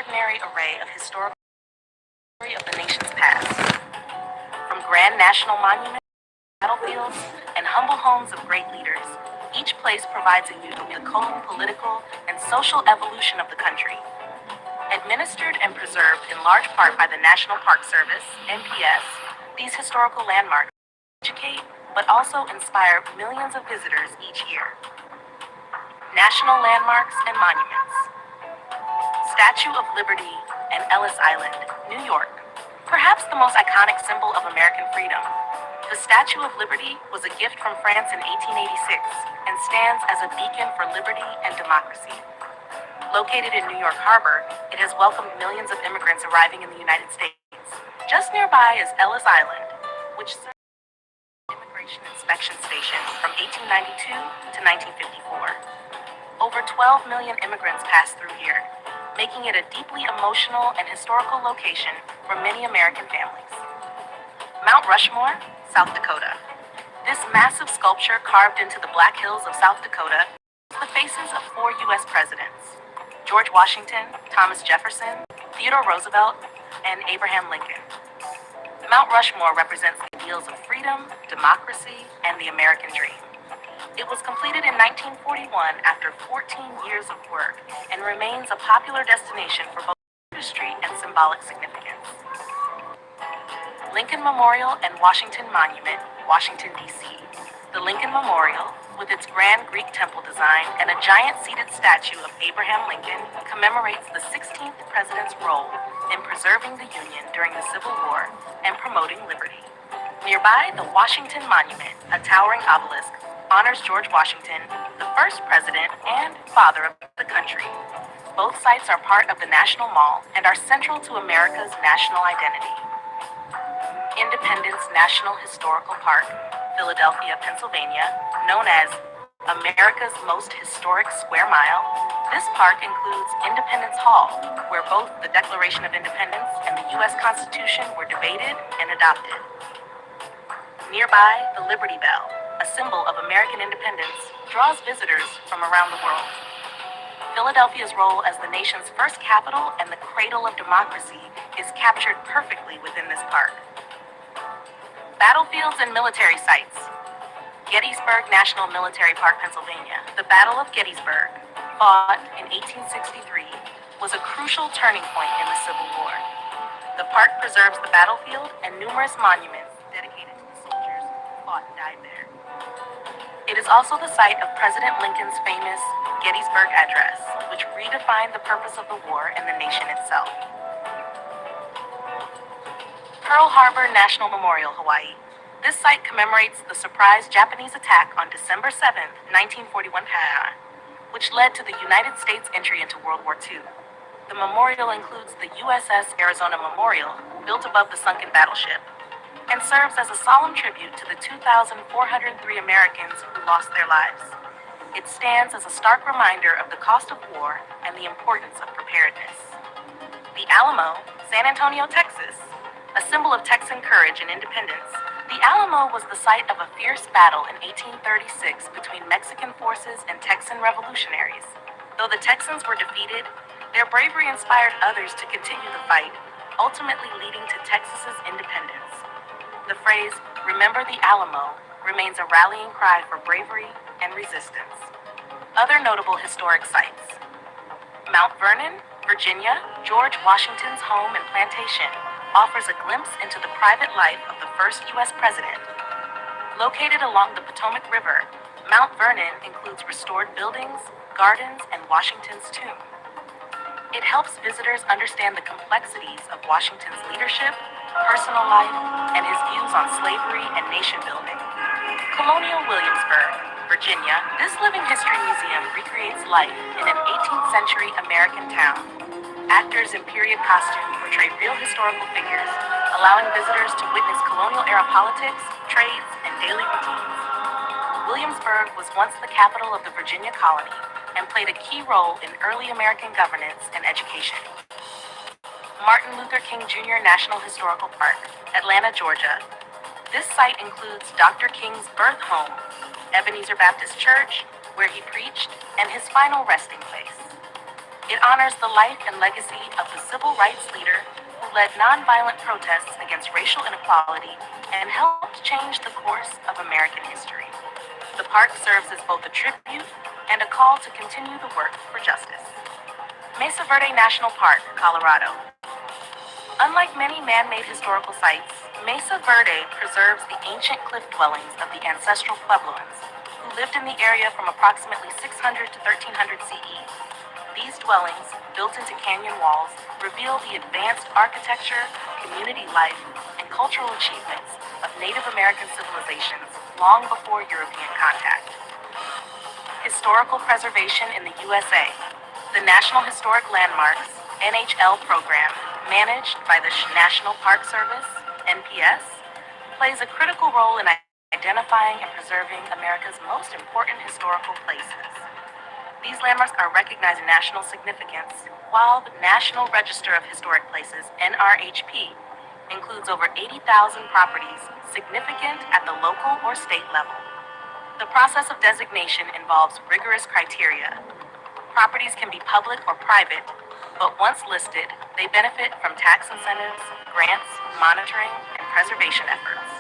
extraordinary array of historical of the nation's past. From grand national monuments, battlefields, and humble homes of great leaders, each place provides a view of the cultural, political, and social evolution of the country. Administered and preserved in large part by the National Park Service, NPS, these historical landmarks educate but also inspire millions of visitors each year. National Landmarks and Monuments. Statue of Liberty and Ellis Island, New York. Perhaps the most iconic symbol of American freedom. The Statue of Liberty was a gift from France in 1886 and stands as a beacon for liberty and democracy. Located in New York Harbor, it has welcomed millions of immigrants arriving in the United States. Just nearby is Ellis Island, which served as an immigration inspection station from 1892 to 1954. Over 12 million immigrants passed through here, making it a deeply emotional and historical location for many American families. Mount Rushmore, South Dakota. This massive sculpture carved into the Black Hills of South Dakota is the faces of 4 U.S. presidents: George Washington, Thomas Jefferson, Theodore Roosevelt, and Abraham Lincoln. Mount Rushmore represents the ideals of freedom, democracy, and the American dream. It was completed in 1941 after 14 years of work and remains a popular destination for both industry and symbolic significance. Lincoln Memorial and Washington Monument, Washington, D.C. The Lincoln Memorial, with its grand Greek temple design and a giant seated statue of Abraham Lincoln, commemorates the 16th president's role in preserving the Union during the Civil War and promoting liberty. Nearby, the Washington Monument, a towering obelisk, honors George Washington, the first president and father of the country. Both sites are part of the National Mall and are central to America's national identity. Independence National Historical Park, Philadelphia, Pennsylvania, known as America's most historic square mile. This park includes Independence Hall, where both the Declaration of Independence and the U.S. Constitution were debated and adopted. Nearby, the Liberty Bell, a symbol of American independence, draws visitors from around the world. Philadelphia's role as the nation's first capital and the cradle of democracy is captured perfectly within this park. Battlefields and military sites. Gettysburg National Military Park, Pennsylvania. The Battle of Gettysburg, fought in 1863, was a crucial turning point in the Civil War. The park preserves the battlefield and numerous monuments dedicated to the soldiers who fought and died there. It is also the site of President Lincoln's famous Gettysburg Address, which redefined the purpose of the war and the nation itself. Pearl Harbor National Memorial, Hawaii. This site commemorates the surprise Japanese attack on December 7, 1941, which led to the United States' entry into World War II. The memorial includes the USS Arizona Memorial, built above the sunken battleship, and serves as a solemn tribute to the 2,403 Americans who lost their lives. It stands as a stark reminder of the cost of war and the importance of preparedness. The Alamo, San Antonio, Texas. A symbol of Texan courage and independence, the Alamo was the site of a fierce battle in 1836 between Mexican forces and Texan revolutionaries. Though the Texans were defeated, their bravery inspired others to continue the fight, ultimately leading to Texas's independence. The phrase, "Remember the Alamo," remains a rallying cry for bravery and resistance. Other notable historic sites. Mount Vernon, Virginia, George Washington's home and plantation, offers a glimpse into the private life of the first U.S. president. Located along the Potomac River, Mount Vernon includes restored buildings, gardens, and Washington's tomb. It helps visitors understand the complexities of Washington's leadership, personal life, and his views on slavery and nation building. Colonial Williamsburg, Virginia. This living history museum recreates life in an 18th century American town. Actors in period costume portray real historical figures, allowing visitors to witness colonial-era politics, trades, and daily routines. Williamsburg was once the capital of the Virginia colony and played a key role in early American governance and education. Martin Luther King Jr. National Historical Park, Atlanta, Georgia. This site includes Dr. King's birth home, Ebenezer Baptist Church, where he preached, and his final resting place. It honors the life and legacy of the civil rights leader who led nonviolent protests against racial inequality and helped change the course of American history. The park serves as both a tribute and a call to continue the work for justice. Mesa Verde National Park, Colorado. Unlike many man-made historical sites, Mesa Verde preserves the ancient cliff dwellings of the ancestral Puebloans, who lived in the area from approximately 600 to 1300 CE. These dwellings, built into canyon walls, reveal the advanced architecture, community life, and cultural achievements of Native American civilizations long before European contact. Historical preservation in the USA. The National Historic Landmarks (NHL) program, managed by the National Park Service (NPS), plays a critical role in identifying and preserving America's most important historical places. These landmarks are recognized in national significance, while the National Register of Historic Places (NRHP) includes over 80,000 properties significant at the local or state level. The process of designation involves rigorous criteria. Properties can be public or private, but once listed, they benefit from tax incentives, grants, monitoring, and preservation efforts.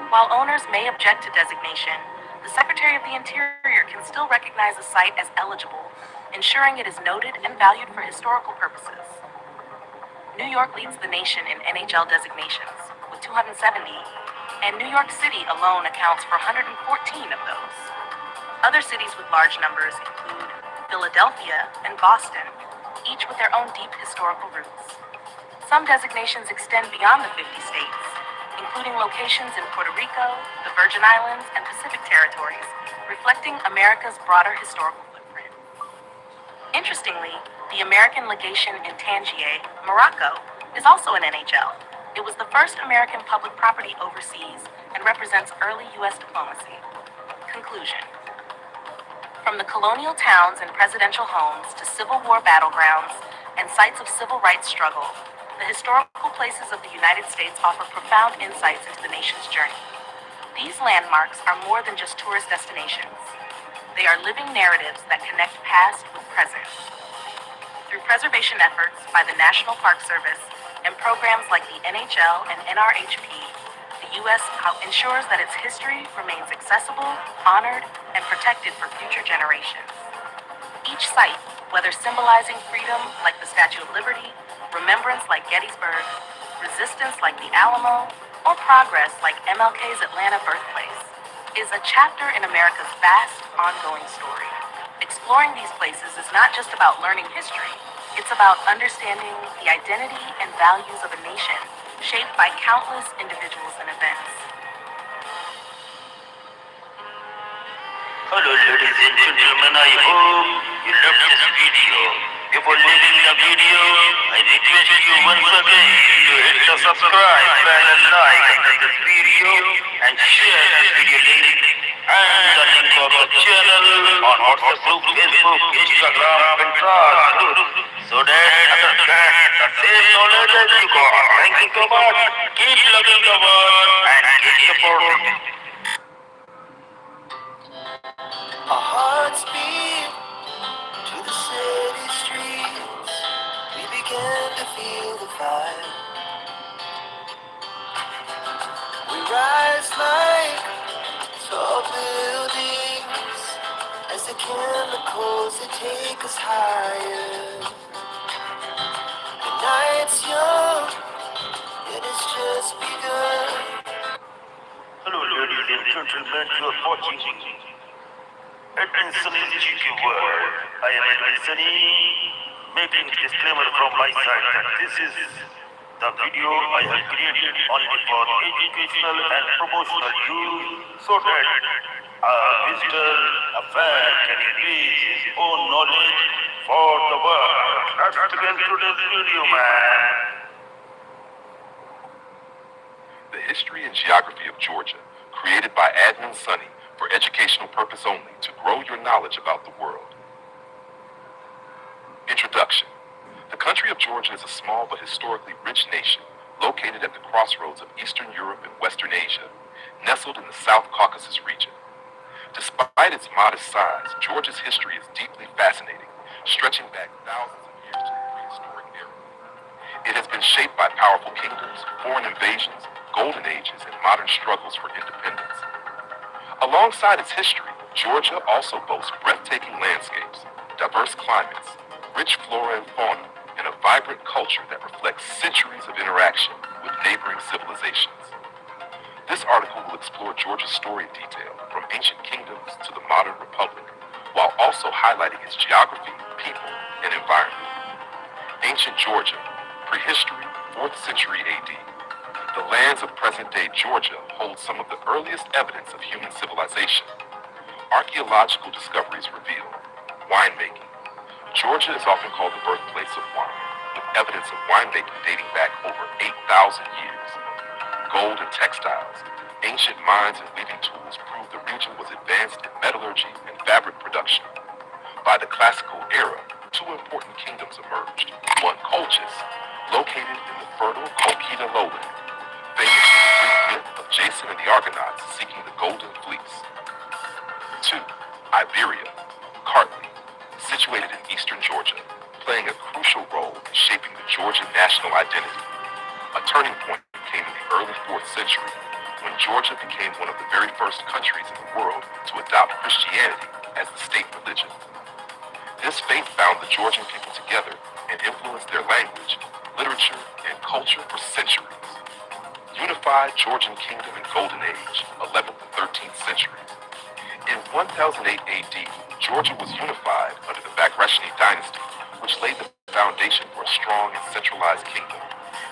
While owners may object to designation, the Secretary of the Interior can still recognize a site as eligible, ensuring it is noted and valued for historical purposes. New York leads the nation in NHL designations, with 270, and New York City alone accounts for 114 of those. Other cities with large numbers include Philadelphia and Boston, each with their own deep historical roots. Some designations extend beyond the 50 states, including locations in Puerto Rico, the Virgin Islands, and Pacific territories, reflecting America's broader historical footprint. Interestingly, the American legation in Tangier, Morocco, is also an NHL. It was the first American public property overseas and represents early U.S. diplomacy. Conclusion. From the colonial towns and presidential homes to Civil War battlegrounds and sites of civil rights struggle, the historical places of the United States offer profound insights into the nation's journey. These landmarks are more than just tourist destinations. They are living narratives that connect past with present. Through preservation efforts by the National Park Service and programs like the NHL and NRHP, the U.S. ensures that its history remains accessible, honored, and protected for future generations. Each site, whether symbolizing freedom like the Statue of Liberty, remembrance like Gettysburg, resistance like the Alamo, or progress like MLK's Atlanta birthplace, is a chapter in America's vast, ongoing story. Exploring these places is not just about learning history, it's about understanding the identity and values of a nation shaped by countless individuals and events. Hello ladies and gentlemen, I hope you love this video. Before leaving the video, I request you once again to hit the subscribe button and like this video and share this video link and the link of the channel on WhatsApp group, Facebook, Instagram, Pinterest group, so that others get the same knowledge as you got. Thank you so much. Keep loving the world and keep supporting. Our hearts beat to the city streets. We began to feel the fire. We rise like tall buildings as the chemicals that take us higher. The night's young, it has just begun. Hello ladies and gentlemen, you are watching Edwin Sunny's GQ World. I am Edwin Sunny, making a disclaimer from my side that this is the video I have created only for educational and promotional use, so that a visitor, a fan can increase his own knowledge for the world. Let's begin today's video, man. The History and Geography of Georgia, created by Admin Sunny for educational purpose only to grow your knowledge about the world. Introduction. The country of Georgia is a small but historically rich nation located at the crossroads of Eastern Europe and Western Asia, nestled in the South Caucasus region. Despite its modest size, Georgia's history is deeply fascinating, stretching back thousands of years to the prehistoric era. It has been shaped by powerful kingdoms, foreign invasions, golden ages, and modern struggles for independence. Alongside its history, Georgia also boasts breathtaking landscapes, diverse climates, rich flora and fauna, and a vibrant culture that reflects centuries of interaction with neighboring civilizations. This article will explore Georgia's story in detail, from ancient kingdoms to the modern republic, while also highlighting its geography, people, and environment. Ancient Georgia, prehistory, 4th century AD. The lands of present-day Georgia hold some of the earliest evidence of human civilization. Archaeological discoveries reveal winemaking. Georgia is often called the birthplace of wine, with evidence of winemaking dating back over 8,000 years. Gold and textiles. Ancient mines and weaving tools prove the region was advanced in metallurgy and fabric production. By the classical era, two important kingdoms emerged. One, Colchis, located in the fertile Colchida lowland, famous for the Greek myth of Jason and the Argonauts seeking the Golden Fleece. Two, Iberia, Kartli, situated in eastern Georgia, playing a crucial role in shaping the Georgian national identity. A turning point came in the early 4th century, when Georgia became one of the very first countries in the world to adopt Christianity as the state religion. This faith bound the Georgian people together and influenced their language, literature, and culture for centuries. Unified Georgian Kingdom and Golden Age, 11th and 13th centuries. In 1008 AD, Georgia was unified under the Bagrationi dynasty, which laid the foundation for a strong and centralized kingdom.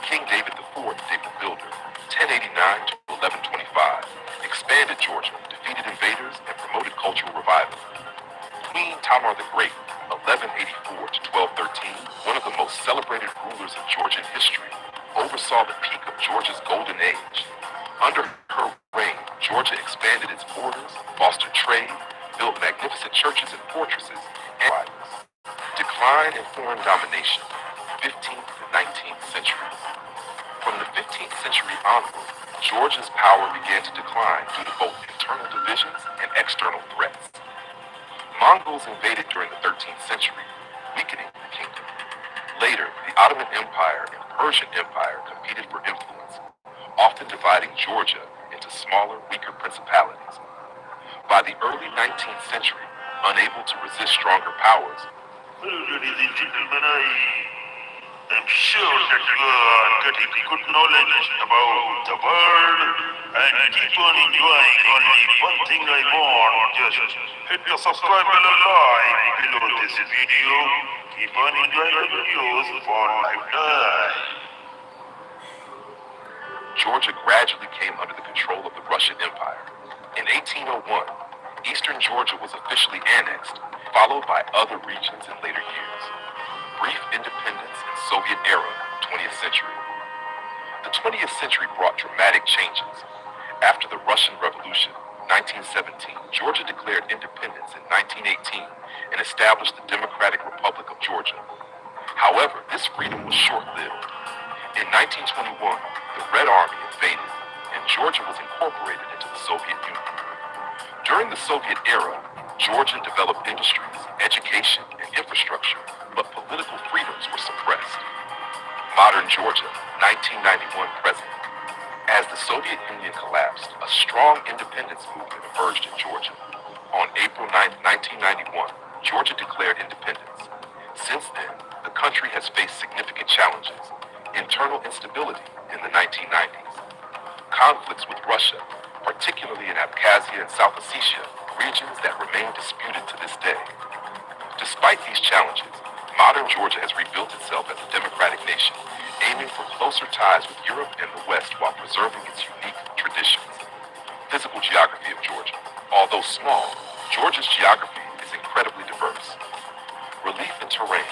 King David IV, David the Builder, 1089 to 1125, expanded Georgia, defeated invaders, and promoted cultural revival. Queen Tamar the Great, 1184 to 1213, one of the most celebrated rulers in Georgian history, oversaw the peak of Georgia's golden age. Under her reign, Georgia expanded its borders, fostered trade, built magnificent churches and fortresses, and rivals. Decline in foreign domination, 15th and 19th centuries. From the 15th century onward, Georgia's power began to decline due to both internal divisions and external threats. Mongols invaded during the 13th century, weakening the kingdom. Later, the Ottoman Empire and Persian Empire competed for influence, often dividing Georgia into smaller, weaker principalities. By the early 19th century, unable to resist stronger powers, Well, ladies and gentlemen, I'm sure that you are getting good knowledge about the world and keep on enjoying. Only one thing I want, just hit the subscribe button like below this video. Keep on enjoying the videos for lifetime. Georgia gradually came under the control of the Russian Empire. In 1801, eastern Georgia was officially annexed, followed by other regions in later years. Brief independence in Soviet era, 20th century. The 20th century brought dramatic changes. After the Russian Revolution, 1917, Georgia declared independence in 1918 and established the Democratic Republic of Georgia. However, this freedom was short-lived. In 1921, the Red Army invaded, and Georgia was incorporated into the Soviet Union. During the Soviet era, Georgia developed industries, education, and infrastructure, but political freedoms were suppressed. Modern Georgia, 1991 present. As the Soviet Union collapsed, a strong independence movement emerged in Georgia. On April 9, 1991, Georgia declared independence. Since then, the country has faced significant challenges. Internal instability in the 1990s. Conflicts with Russia, particularly in Abkhazia and South Ossetia, regions that remain disputed to this day. Despite these challenges, modern Georgia has rebuilt itself as a democratic nation, aiming for closer ties with Europe and the West while preserving its unique traditions. Physical geography of Georgia. Although small, Georgia's geography is incredibly diverse. Relief and terrain.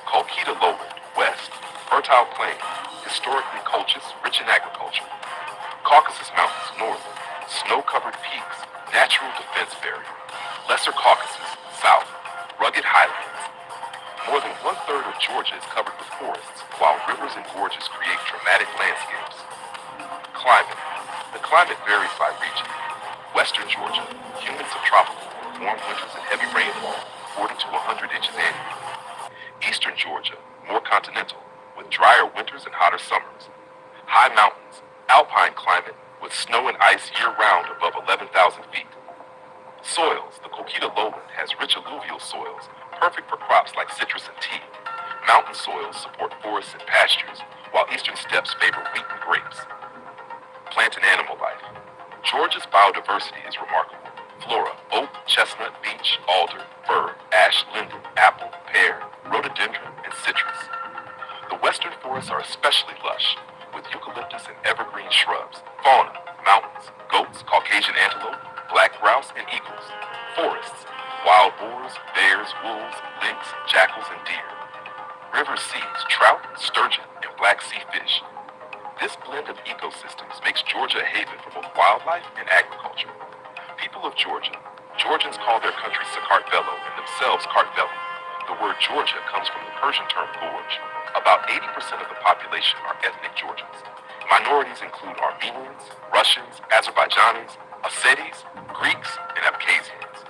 Colchida lowland, west. Fertile plain, historically Colchis, rich in agriculture. Caucasus Mountains, north. Snow-covered peaks, natural defense barrier. Lesser Caucasus, south. Rugged highlands. More than one-third of Georgia is covered with forests, while rivers and gorges create dramatic landscapes. Climate. The climate varies by region. Western Georgia, humid subtropical, warm winters and heavy rainfall, 40 to 100 inches annually. Eastern Georgia, more continental, with drier winters and hotter summers. High mountains, alpine climate, with snow and ice year-round above 11,000 feet. Soils, the Coquita lowland has rich alluvial soils, perfect for crops like citrus and tea. Mountain soils support forests and pastures, while eastern steppes favor wheat and grapes. Plant and animal life. Georgia's biodiversity is remarkable. Flora, oak, chestnut, beech, alder, fir, ash, linden, apple, pear, rhododendron, and citrus. The western forests are especially lush, with eucalyptus and evergreen shrubs. Fauna, mountains, goats, Caucasian antelope, black grouse, and eagles. Forests, wild boars, bears, wolves, lynx, jackals, and deer. River seas, trout, sturgeon, and black sea fish. This blend of ecosystems makes Georgia a haven for both wildlife and agriculture. People of Georgia, Georgians call their country Sakartvelo and themselves Kartvelo. The word Georgia comes from the Persian term gorge. About 80% of the population are ethnic Georgians. Minorities include Armenians, Russians, Azerbaijanis, Ossetis, Greeks, and Abkhazians.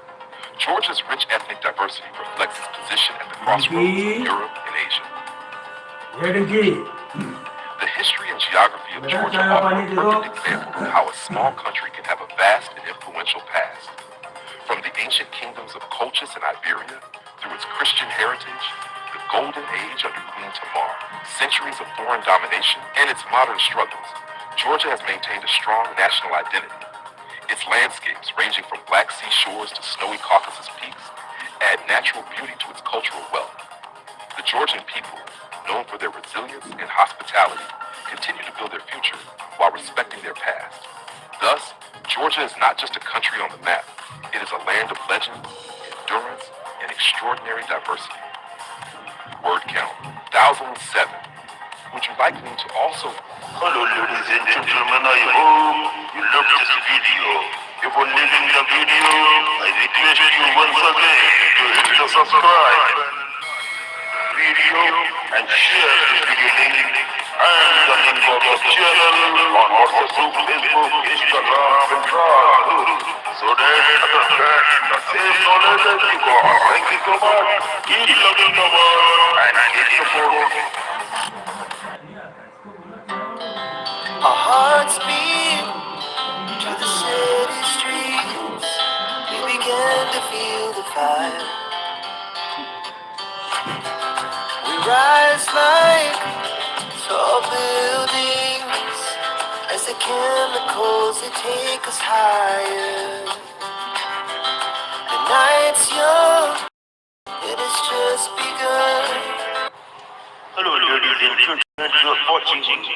Georgia's rich ethnic diversity reflects its position at the crossroads of Europe and Asia. The history and geography of Georgia offer a perfect example of how a small country can have a vast and influential past. From the ancient kingdoms of Colchis and Iberia, through its Christian heritage, the Golden Age under Queen Tamar, centuries of foreign domination, and its modern struggles, Georgia has maintained a strong national identity. Its landscapes, ranging from Black Sea shores to snowy Caucasus peaks, add natural beauty to its cultural wealth. The Georgian people, known for their resilience and hospitality, continue to build their future while respecting their past. Thus, Georgia is not just a country on the map. It is a land of legend, endurance, and extraordinary diversity. Word count, 1,007. Would you like me to also... Hello ladies and gentlemen, I hope you love this video. If you're loving the video, I request you once again to hit the subscribe video and share this video link and the link of the channel on WhatsApp group, Facebook, Instagram, and Twitter, so that others get the same knowledge as you got. Thank you so much. Keep loving the world and keep supporting. Our hearts beat to the city streets. We began to feel the fire. We rise like tall buildings as the chemicals they take us higher. The night's young, it has just begun. Hello ladies and gentlemen, you are watching Sunny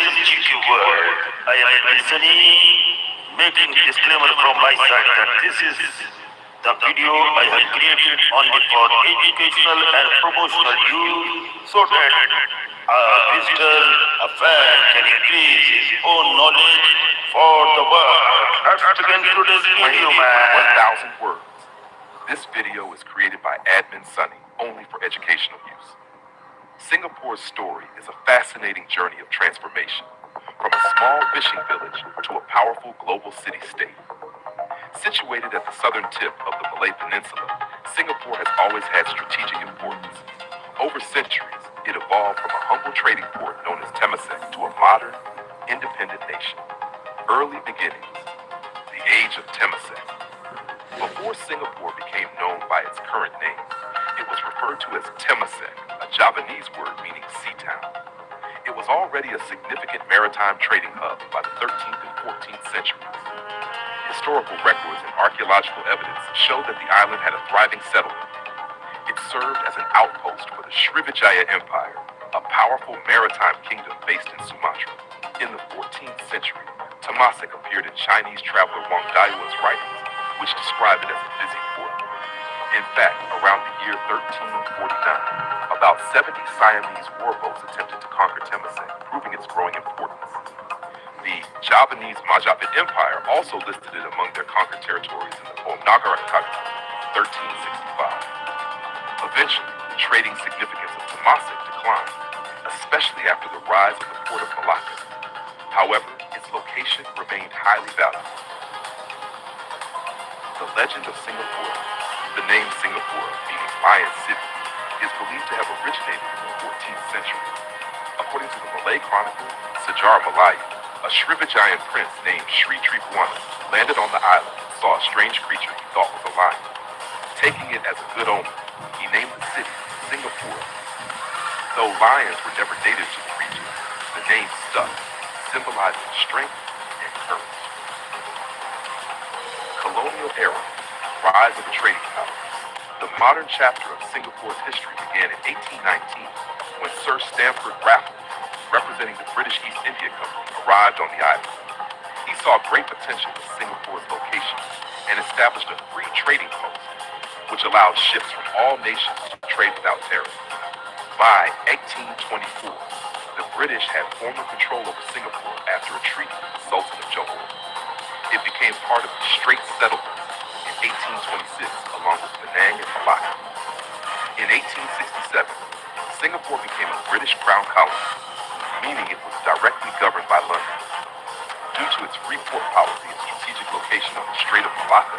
GQ World. I am Sunny, making disclaimer from my side that this is the video I have created only for educational and promotional use, so that a visitor, a fan can increase his own knowledge for the world. Let's begin today's video, man. 1,000 words. This video is created by Admin Sunny, only for educational use. Singapore's story is a fascinating journey of transformation, from a small fishing village to a powerful global city-state. Situated at the southern tip of the Malay Peninsula, Singapore has always had strategic importance. Over centuries, it evolved from a humble trading port known as Temasek to a modern, independent nation. Early beginnings, the age of Temasek. Before Singapore became known by its current name, it was referred to as Temasek, a Javanese word meaning sea town. It was already a significant maritime trading hub by the 13th and 14th centuries. Historical records and archaeological evidence show that the island had a thriving settlement. It served as an outpost for the Srivijaya Empire, a powerful maritime kingdom based in Sumatra. In the 14th century, Temasek appeared in Chinese traveler Wang Daiwa's writings, which describe it as a busy port. In fact, around the year 1349, about 70 Siamese warboats attempted to conquer Temasek, proving its growing importance. The Javanese Majapahit Empire also listed it among their conquered territories in the poem Nagarakaka, 1365. Eventually, the trading significance of Temasek declined, especially after the rise of the port of Malacca. However, its location remained highly valuable. The legend of Singapore. The name Singapore, meaning Lion City, is believed to have originated in the 14th century. According to the Malay Chronicle, Sejarah Malaya, a Srivijayan prince named Sri Tribhuwana landed on the island and saw a strange creature he thought was a lion. Taking it as a good omen, he named the city Singapore. Though lions were never native to the region, the name stuck, symbolizing strength and courage. Colonial era, rise of the trading power. The modern chapter of Singapore's history began in 1819 when Sir Stamford Raffles, representing the British East India Company, arrived on the island. He saw great potential in Singapore's location and established a free trading post, which allowed ships from all nations to trade without tariffs. By 1824, the British had formal control over Singapore after a treaty with the Sultan of Johor. It became part of the Straits Settlements in 1826, along with Penang and Malacca. In 1867, Singapore became a British crown colony, meaning it was directly governed by London. Due to its free port policy and strategic location on the Strait of Malacca,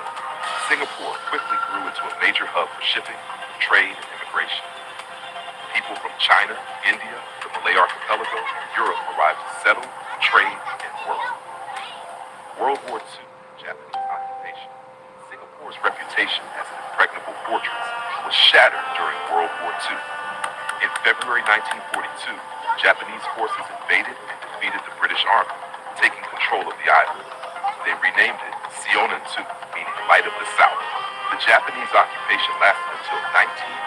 Singapore quickly grew into a major hub for shipping, trade, and immigration. People from China, India, the Malay Archipelago, and Europe arrived to settle, trade, and work. World War II, Japanese occupation. Singapore's reputation as an impregnable fortress was shattered during World War II. In February 1942, Japanese forces invaded and defeated the British Army, taking control of the island. They renamed it TSUNAMII, meaning Light of the South. The Japanese occupation lasted until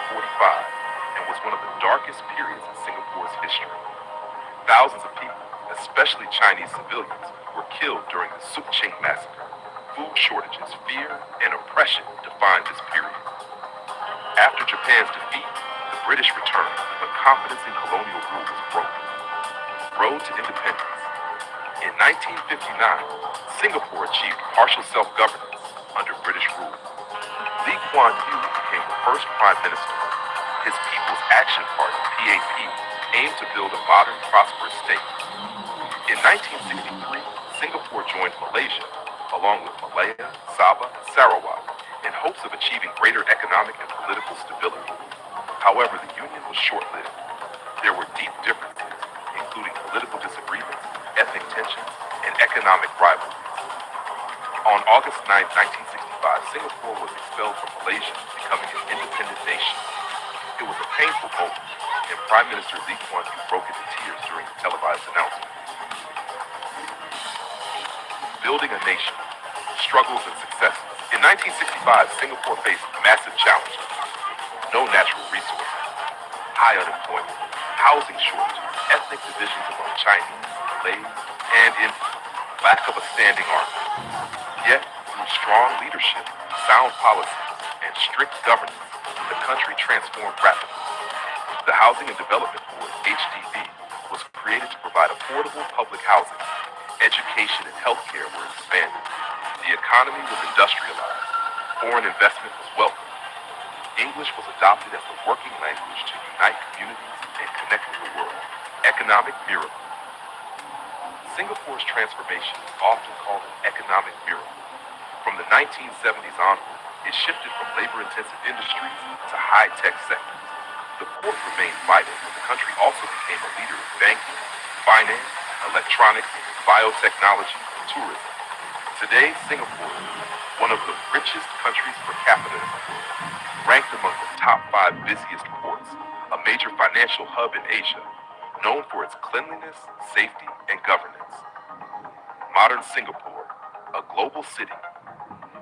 1945 and was one of the darkest periods in Singapore's history. Thousands of people, especially Chinese civilians, were killed during the Suching massacre. Food shortages, fear, and oppression defined this period. After Japan's defeat, the British returned, but confidence in colonial rule was broken. Road to independence. In 1959, Singapore achieved partial self-governance under British rule. Lee Kuan Yew became the first prime minister. His People's Action Party, PAP, aimed to build a modern, prosperous state. In 1963, Singapore joined Malaysia, along with Malaya, Sabah, and Sarawak, in hopes of achieving greater economic and political stability. However, the union was short-lived. There were deep differences, including political disagreements, ethnic tensions, and economic rivalries. On August 9, 1965, Singapore was expelled from Malaysia, becoming an independent nation. It was a painful moment, and Prime Minister Lee Kuan Yew broke into tears during the televised announcement. Building a nation, struggles and successes. In 1965, Singapore faced massive challenges. No natural resources, high unemployment, housing shortages, ethnic divisions among Chinese, Malays, and Indians, lack of a standing army. Yet, through strong leadership, sound policies, and strict governance, the country transformed rapidly. The Housing and Development Board, HDB, was created to provide affordable public housing. Education and healthcare were expanded. The economy was industrialized. Foreign investment was welcomed. English was adopted as the working language to unite communities and connect with the world. Economic miracle. Singapore's transformation is often called an economic miracle. From the 1970s onward, it shifted from labor-intensive industries to high-tech sectors. The port remained vital, but the country also became a leader in banking, finance, electronics, biotechnology, and tourism. Today, Singapore is one of the richest countries per capita in the world, ranked among the top 5 busiest ports, a major financial hub in Asia, known for its cleanliness, safety, and governance. Modern Singapore, a global city.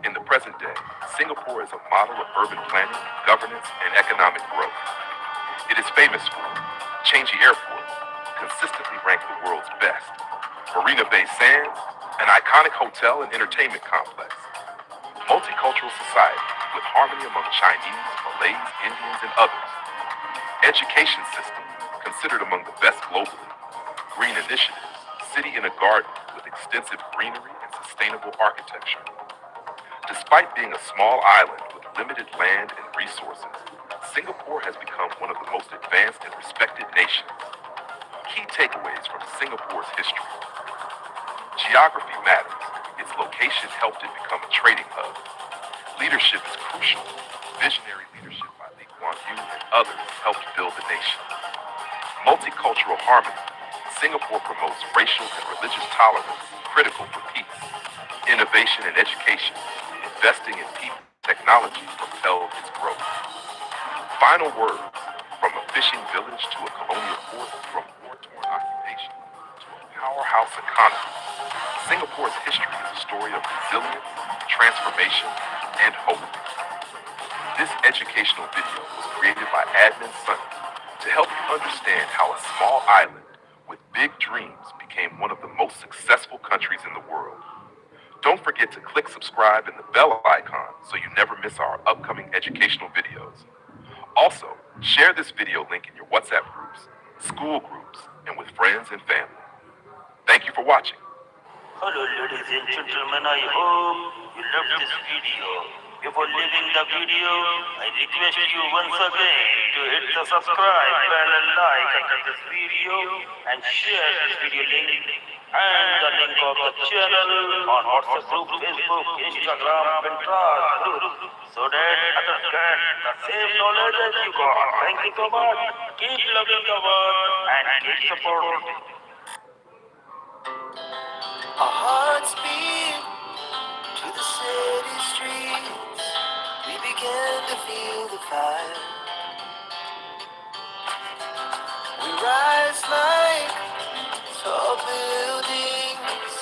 In the present day, Singapore is a model of urban planning, governance, and economic growth. It is famous for Changi Airport, consistently ranked the world's best, Marina Bay Sands, an iconic hotel and entertainment complex, multicultural society with harmony among Chinese, Malays, Indians, and others, education system considered among the best globally, green initiatives, city in a garden with extensive greenery and sustainable architecture. Despite being a small island with limited land and resources, Singapore has become one of the most advanced and respected nations. Key takeaways from Singapore's history. Geography matters. Its location helped it become a trading hub. Leadership is crucial. Visionary leadership by Lee Kuan Yew and others helped build the nation. Multicultural harmony. Singapore promotes racial and religious tolerance, critical for peace. Innovation and education. Investing in people and technology propelled its growth. Final words. From a fishing village to a colonial port, from war-torn occupation to a powerhouse economy, Singapore's history is a story of resilience, transformation, and hope. This educational video was created by Admin Sunny to help you understand how a small island with big dreams became one of the most successful countries in the world. Don't forget to click subscribe and the bell icon so you never miss our upcoming educational videos. Also, share this video link in your WhatsApp groups, school groups, and with friends and family. Thank you for watching. Hello ladies and gentlemen, I hope you loved this video. Before leaving the video, I request you once again to hit the subscribe button and like under this video and share this video link and the link of the channel on WhatsApp group, Facebook, Instagram, Pinterest group so that others get the same knowledge as you got. Thank you so much. Keep loving the world and keep supporting. Our hearts beat to the city streets. We began to feel the fire. We rise like tall buildings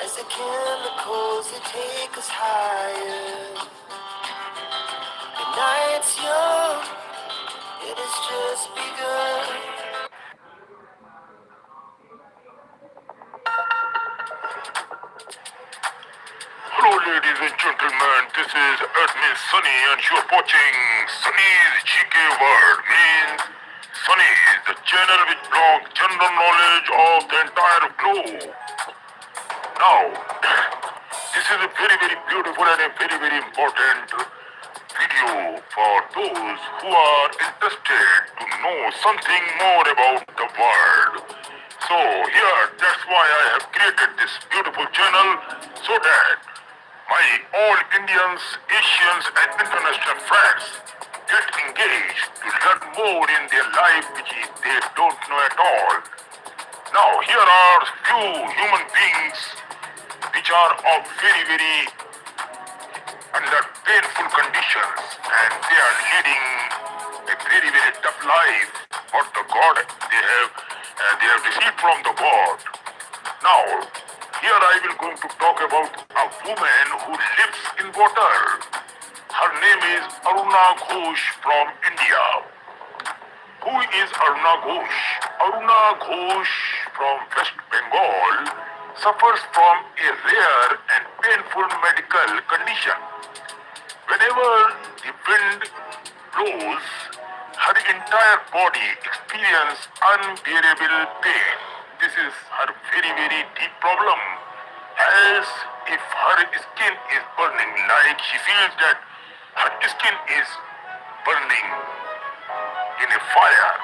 as the chemicals they take us higher. The night's young, it has just begun. Hello ladies and gentlemen, this is Admin Sunny and you're watching Sunny's GK World. Means Sunny is the channel which blogs general knowledge of the entire globe. Now, this is a very beautiful and a very important video for those who are interested to know something more about the world. So here, that's why I have created this beautiful channel so that my all Indians, Asians and international friends get engaged to learn more in their life which they don't know at all. Now here are few human beings which are of very under painful conditions and they are leading a very tough life what the God they have received from the God. Now here I will going to talk about a woman who lives in water. Her name is Aruna Ghosh from India. Who is Aruna Ghosh? Aruna Ghosh from West Bengal suffers from a rare and painful medical condition. Whenever the wind blows, her entire body experiences unbearable pain. This is her very deep problem. As if her skin is burning, like she feels that her skin is burning in a fire.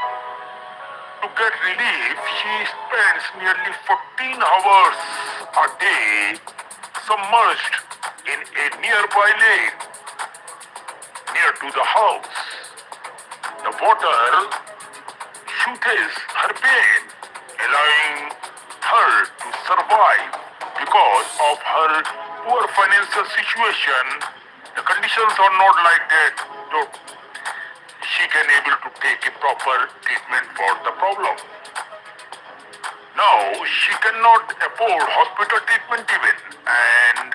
To get relief, she spends nearly 14 hours a day submerged in a nearby lake near to the house. The water soothes her pain, allowing her to survive. Because of her poor financial situation, the conditions are not like that, so she can able to take a proper treatment for the problem. Now she cannot afford hospital treatment even, and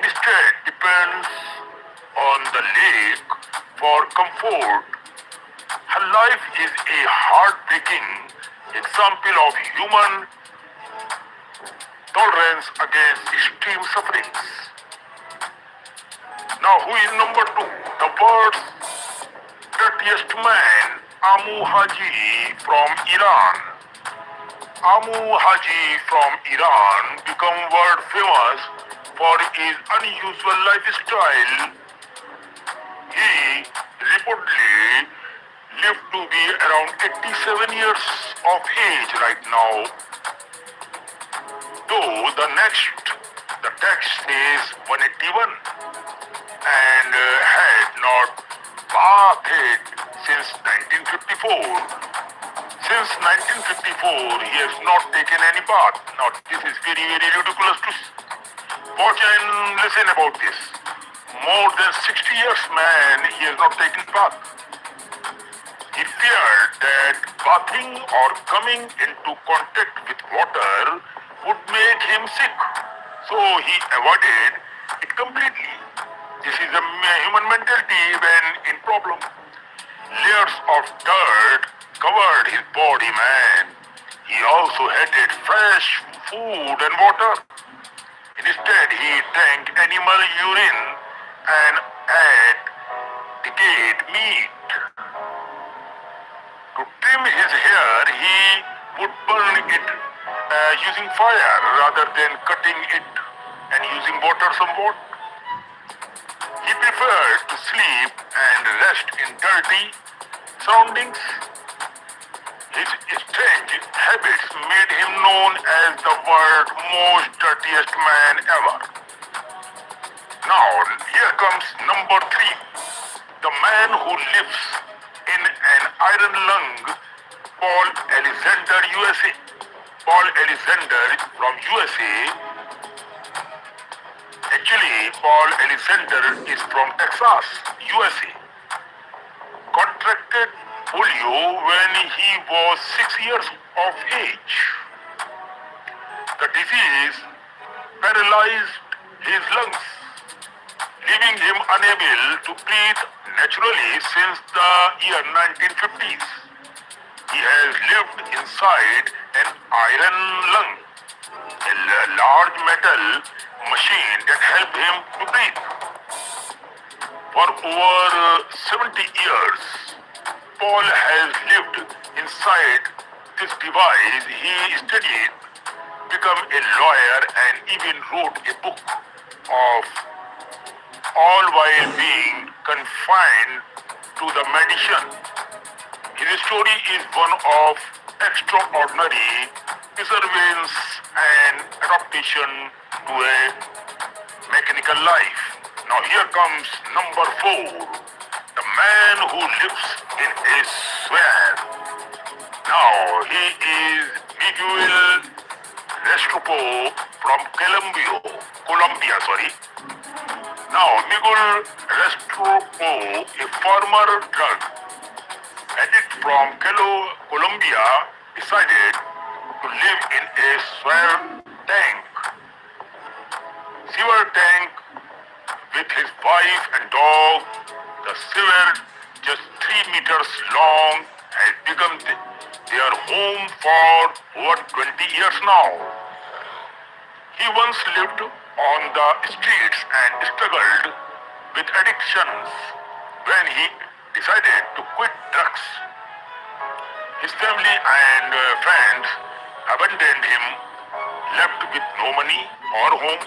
instead depends on the lake for comfort. Her life is a heartbreaking example of human tolerance against extreme sufferings. Now who is number 2? The world's dirtiest man, Amu Haji from Iran. Amu Haji from Iran became world famous for his unusual lifestyle. He reportedly lived to be around 87 years of age right now. Though the text says 181 and had not bathed since 1954. Since 1954, he has not taken any bath. Now, this is very, very ridiculous to watch and listen about this. More than 60 years, man, he has not taken bath. He feared that bathing or coming into contact with water would make him sick, so he avoided it completely. This is a human mentality when in problem. Layers of dirt covered his body, man. He also hated fresh food and water. Instead, he drank animal urine and ate decayed meat. To trim his hair, he would burn it using fire rather than cutting it and using water somewhat. He preferred to sleep and rest in dirty surroundings. His strange habits made him known as the world's most dirtiest man ever. Now, here comes number 3. The man who lives in an iron lung, Paul Alexander, USA. Paul Alexander from USA. Actually, Paul Alexander is from Texas, USA. Contracted polio when he was 6 years of age. The disease paralyzed his lungs, leaving him unable to breathe naturally since the year 1950s. He has lived inside an iron lung, a large metal machine that helped him to breathe. For over 70 years, Paul has lived inside this device. He studied, became a lawyer, and even wrote a book of all while being confined to the medicine. His story is one of extraordinary perseverance and adaptation to a mechanical life. Now here comes number 4, the man who lives in a swamp. Now he is Miguel Restrepo from Colombia. Now Miguel Restrepo, a former drug addict from Colombia, decided to live in a sewer tank with his wife and dog. The sewer, just 3 meters long, has become their home for over 20 years now. He once lived on the streets and struggled with addictions. When he decided to quit drugs, his family and friends abandoned him, left with no money or home.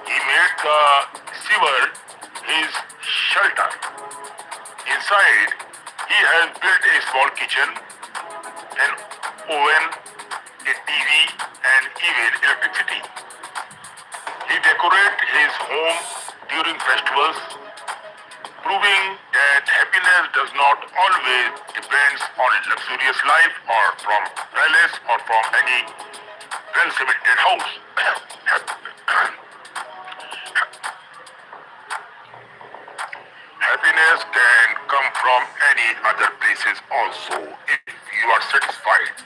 He made the sewer his shelter. Inside, he has built a small kitchen, an oven, a TV, and even electricity. He decorates his home during festivals, proving that happiness does not always depend on luxurious life or from palace or from any well-cemented house. Happiness can come from any other places also if you are satisfied.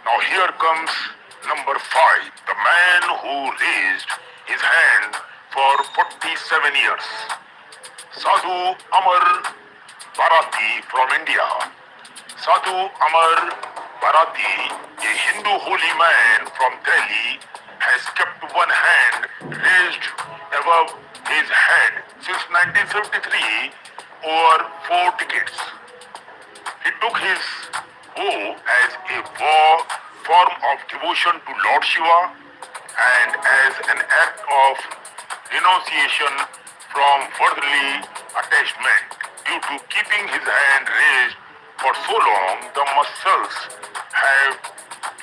Now here comes number 5, the man who raised his hand for 47 years. Sadhu Amar Bharati from India. Sadhu Amar Bharati, a Hindu holy man from Delhi, has kept one hand raised above his head since 1973, over 4 decades. He took his vow as a form of devotion to Lord Shiva and as an act of renunciation from worldly attachment. Due to keeping his hand raised for so long, the muscles have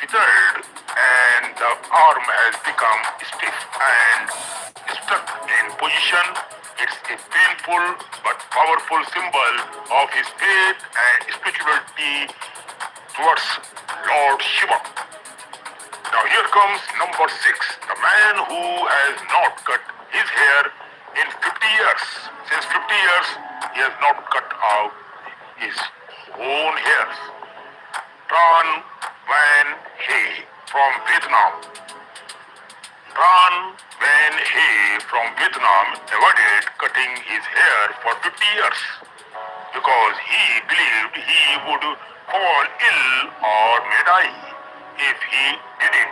withered and the arm has become stiff and stuck in position It's a painful but powerful symbol of his faith and spirituality towards Lord Shiva. Now here comes number 6. The man who has not cut his hair in 50 years. Since 50 years, he has not cut out his own hairs. Tran Van He from Vietnam. Tran Van He from Vietnam avoided cutting his hair for 50 years because he believed he would fall ill or may die if he did it.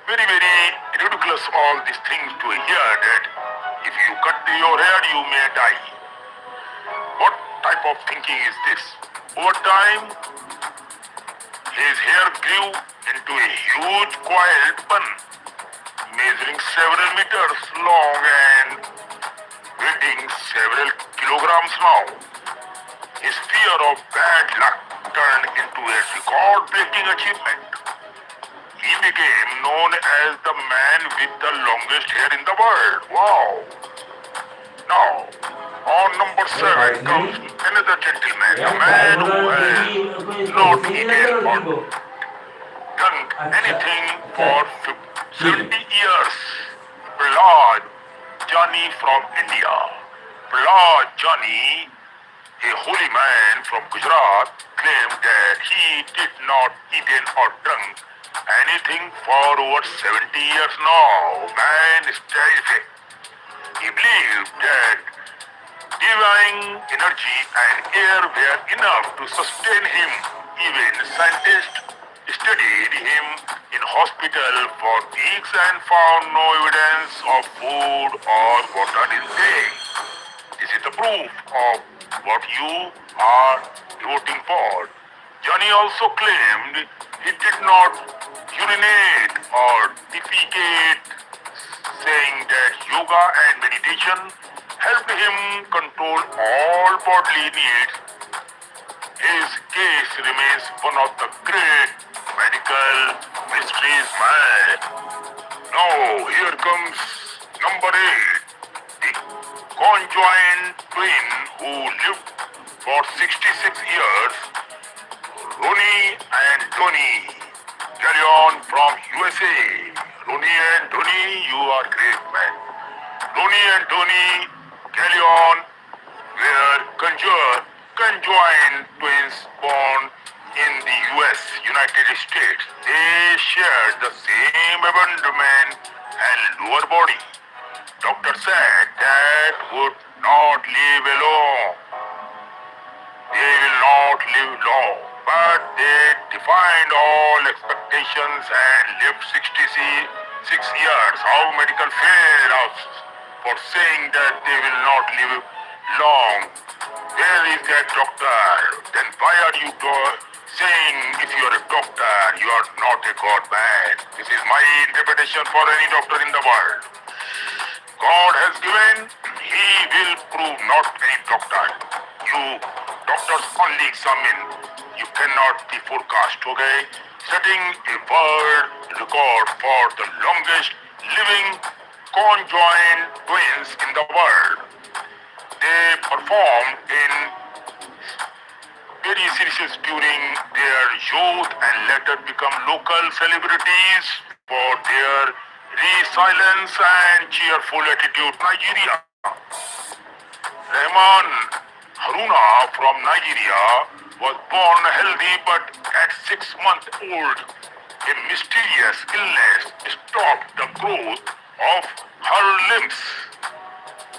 Very, very ridiculous all these things to hear that if you cut your hair you may die. What type of thinking is this? Over time, his hair grew into a huge coiled bun, measuring several meters long and weighing several kilograms now. His fear of bad luck turned into a record-breaking achievement. He became known as the man with the longest hair in the world. Wow! Now, on number 7 comes another gentleman, a man who has not eaten or done anything for 70 years. Prahlad Jani from India. Prahlad Jani, a holy man from Gujarat, claimed that he did not eaten or drunk anything for over 70 years now. Man is terrific. He believed that divine energy and air were enough to sustain him. Even scientists studied him in hospital for weeks and found no evidence of food or water intake. This is the proof of what you are voting for. Johnny also claimed he did not urinate or defecate, saying that yoga and meditation helped him control all bodily needs. His case remains one of the great medical mysteries, man. Now, here comes number 8. The conjoined twin who lived for 66 years, Ronnie and Tony. Carry on from USA. Ronnie and Tony, you are great, man. Ronnie and Tony, carry on, were conjoined twins born in the US, United States. They shared the same abdomen and lower body. Doctor said that would not live alone. They will not live long, but they defied all expectations and lived 66 years. How medical failed us for saying that they will not live long. Where is that doctor? Then why are you saying if you are a doctor, you are not a god man? This is my interpretation for any doctor in the world. God has given, he will prove not any doctor. You doctors only examine. You cannot be forecast, okay? Setting a world record for the longest living conjoined twins in the world. They performed in very serious during their youth and later become local celebrities for their resilience and cheerful attitude. Nigeria. Rahman Haruna from Nigeria was born healthy, but at 6 months old, a mysterious illness stopped the growth of her limbs.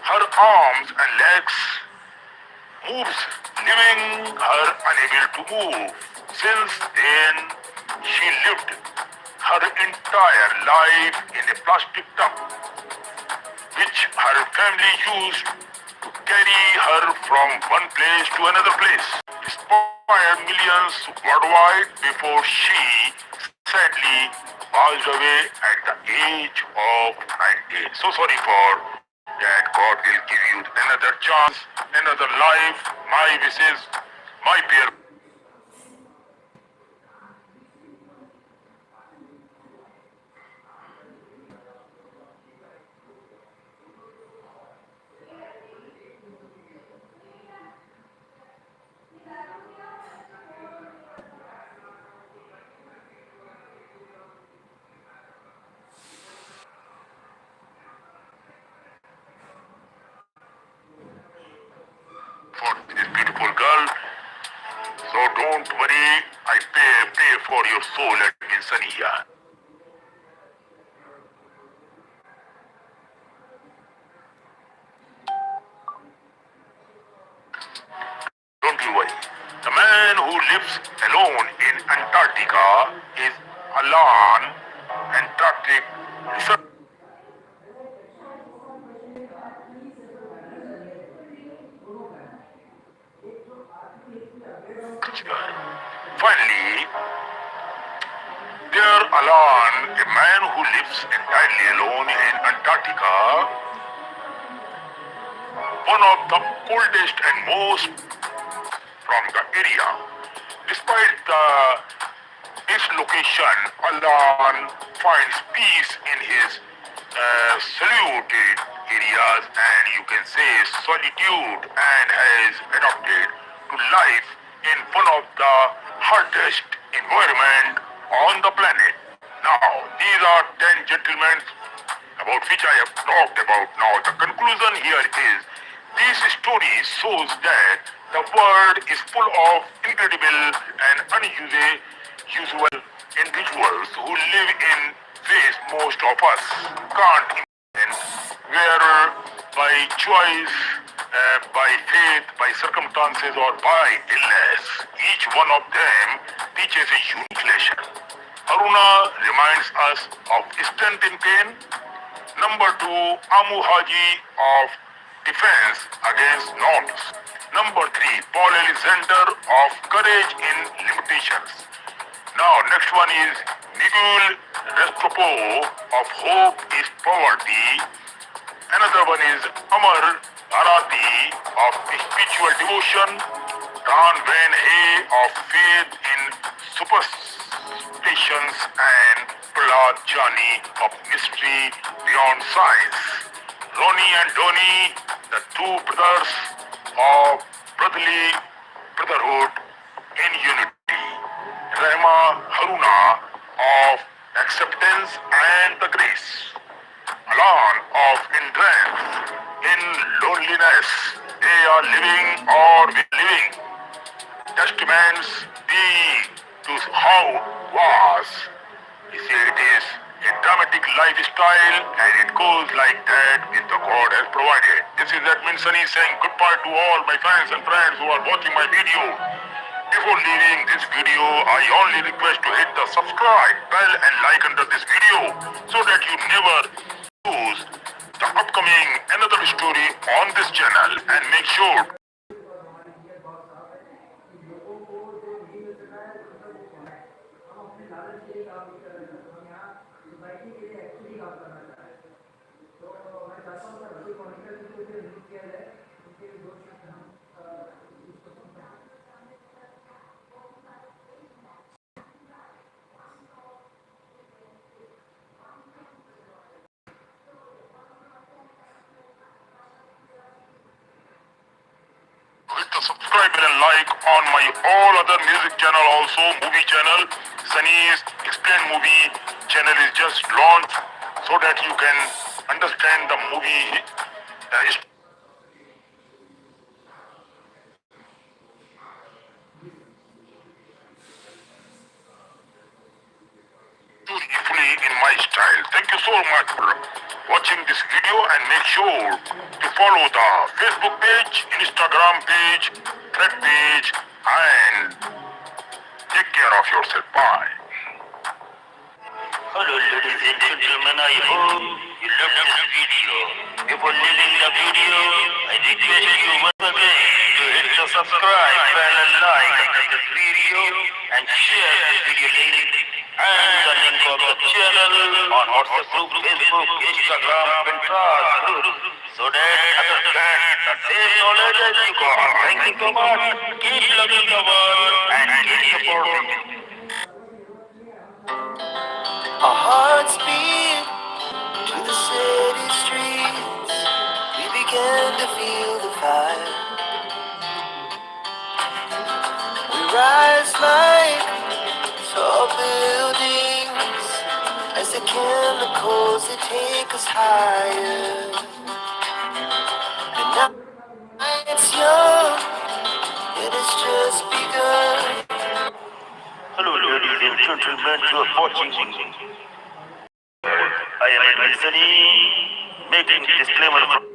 Her arms and legs moves, leaving her unable to move. Since then, she lived her entire life in a plastic tub, which her family used to carry her from one place to another place. Inspired millions worldwide before she sadly passed away at the age of 90. So sorry for that. God will give you another chance, another life. My wishes, my prayer. Don't worry, I pay for your soul at Insania. Don't you worry. The man who lives alone in Antarctica is Alan, Antarctic researcher. Finally, dear Alan, a man who lives entirely alone in Antarctica, one of the coldest and most from the area. Despite its location, Alan finds peace in his saluted areas and you can say solitude and has adapted to life in one of the hottest environment on the planet. Now, these are 10 gentlemen about which I have talked about. Now, the conclusion here is this story shows that the world is full of incredible and unusual individuals who live in ways most of us can't imagine, whether by choice, by faith, by circumstances, or by illness. Each one of them teaches a unique lesson. Aruna reminds us of strength in pain. Number two, Amu Haji of defense against norms. Number three, Paul Alexander of courage in limitations. Now, next one is Miguel Restrepo of hope is poverty. Another one is Amar Arati of spiritual devotion. Dan Van Hay of faith in superstitions and Prahlad Jani of mystery beyond science. Ronnie and Donnie, the two brothers of brotherhood in unity. Rehma Haruna of acceptance and the grace. Alan of endurance in loneliness. They are living or will living. Testaments be to how was. You see, it is a dramatic lifestyle and it goes like that with the God has provided. This is Edmund Sunny saying goodbye to all my fans and friends who are watching my video. Before leaving this video, I only request to hit the subscribe bell and like under this video so that you never lose the upcoming another story on this channel and make sure hit the subscribe button and like on my all other music channel, also movie channel. Sunny's Explain Movie channel is just launched so that you can understand the movie beautifully in my style. Thank you so much for watching this video and make sure to follow the Facebook page, Instagram page, Thread page and take care of yourself. Bye. Hello ladies and gentlemen, I hope you loved this video. Before leaving the video, I request you once again to hit the subscribe bell and like this video and share this video link and the link of the channel on WhatsApp group, Facebook, Instagram, Pinterest group so that others get the same knowledge as you got. Thank you so much. Keep loving the world and keep supporting. Our hearts beat to the city streets. We began to feel the fire. We rise like tall buildings as the chemicals they take us higher. The night's young, it has just begun. and gentlemen, you are watching. I am listening, making disclaimer from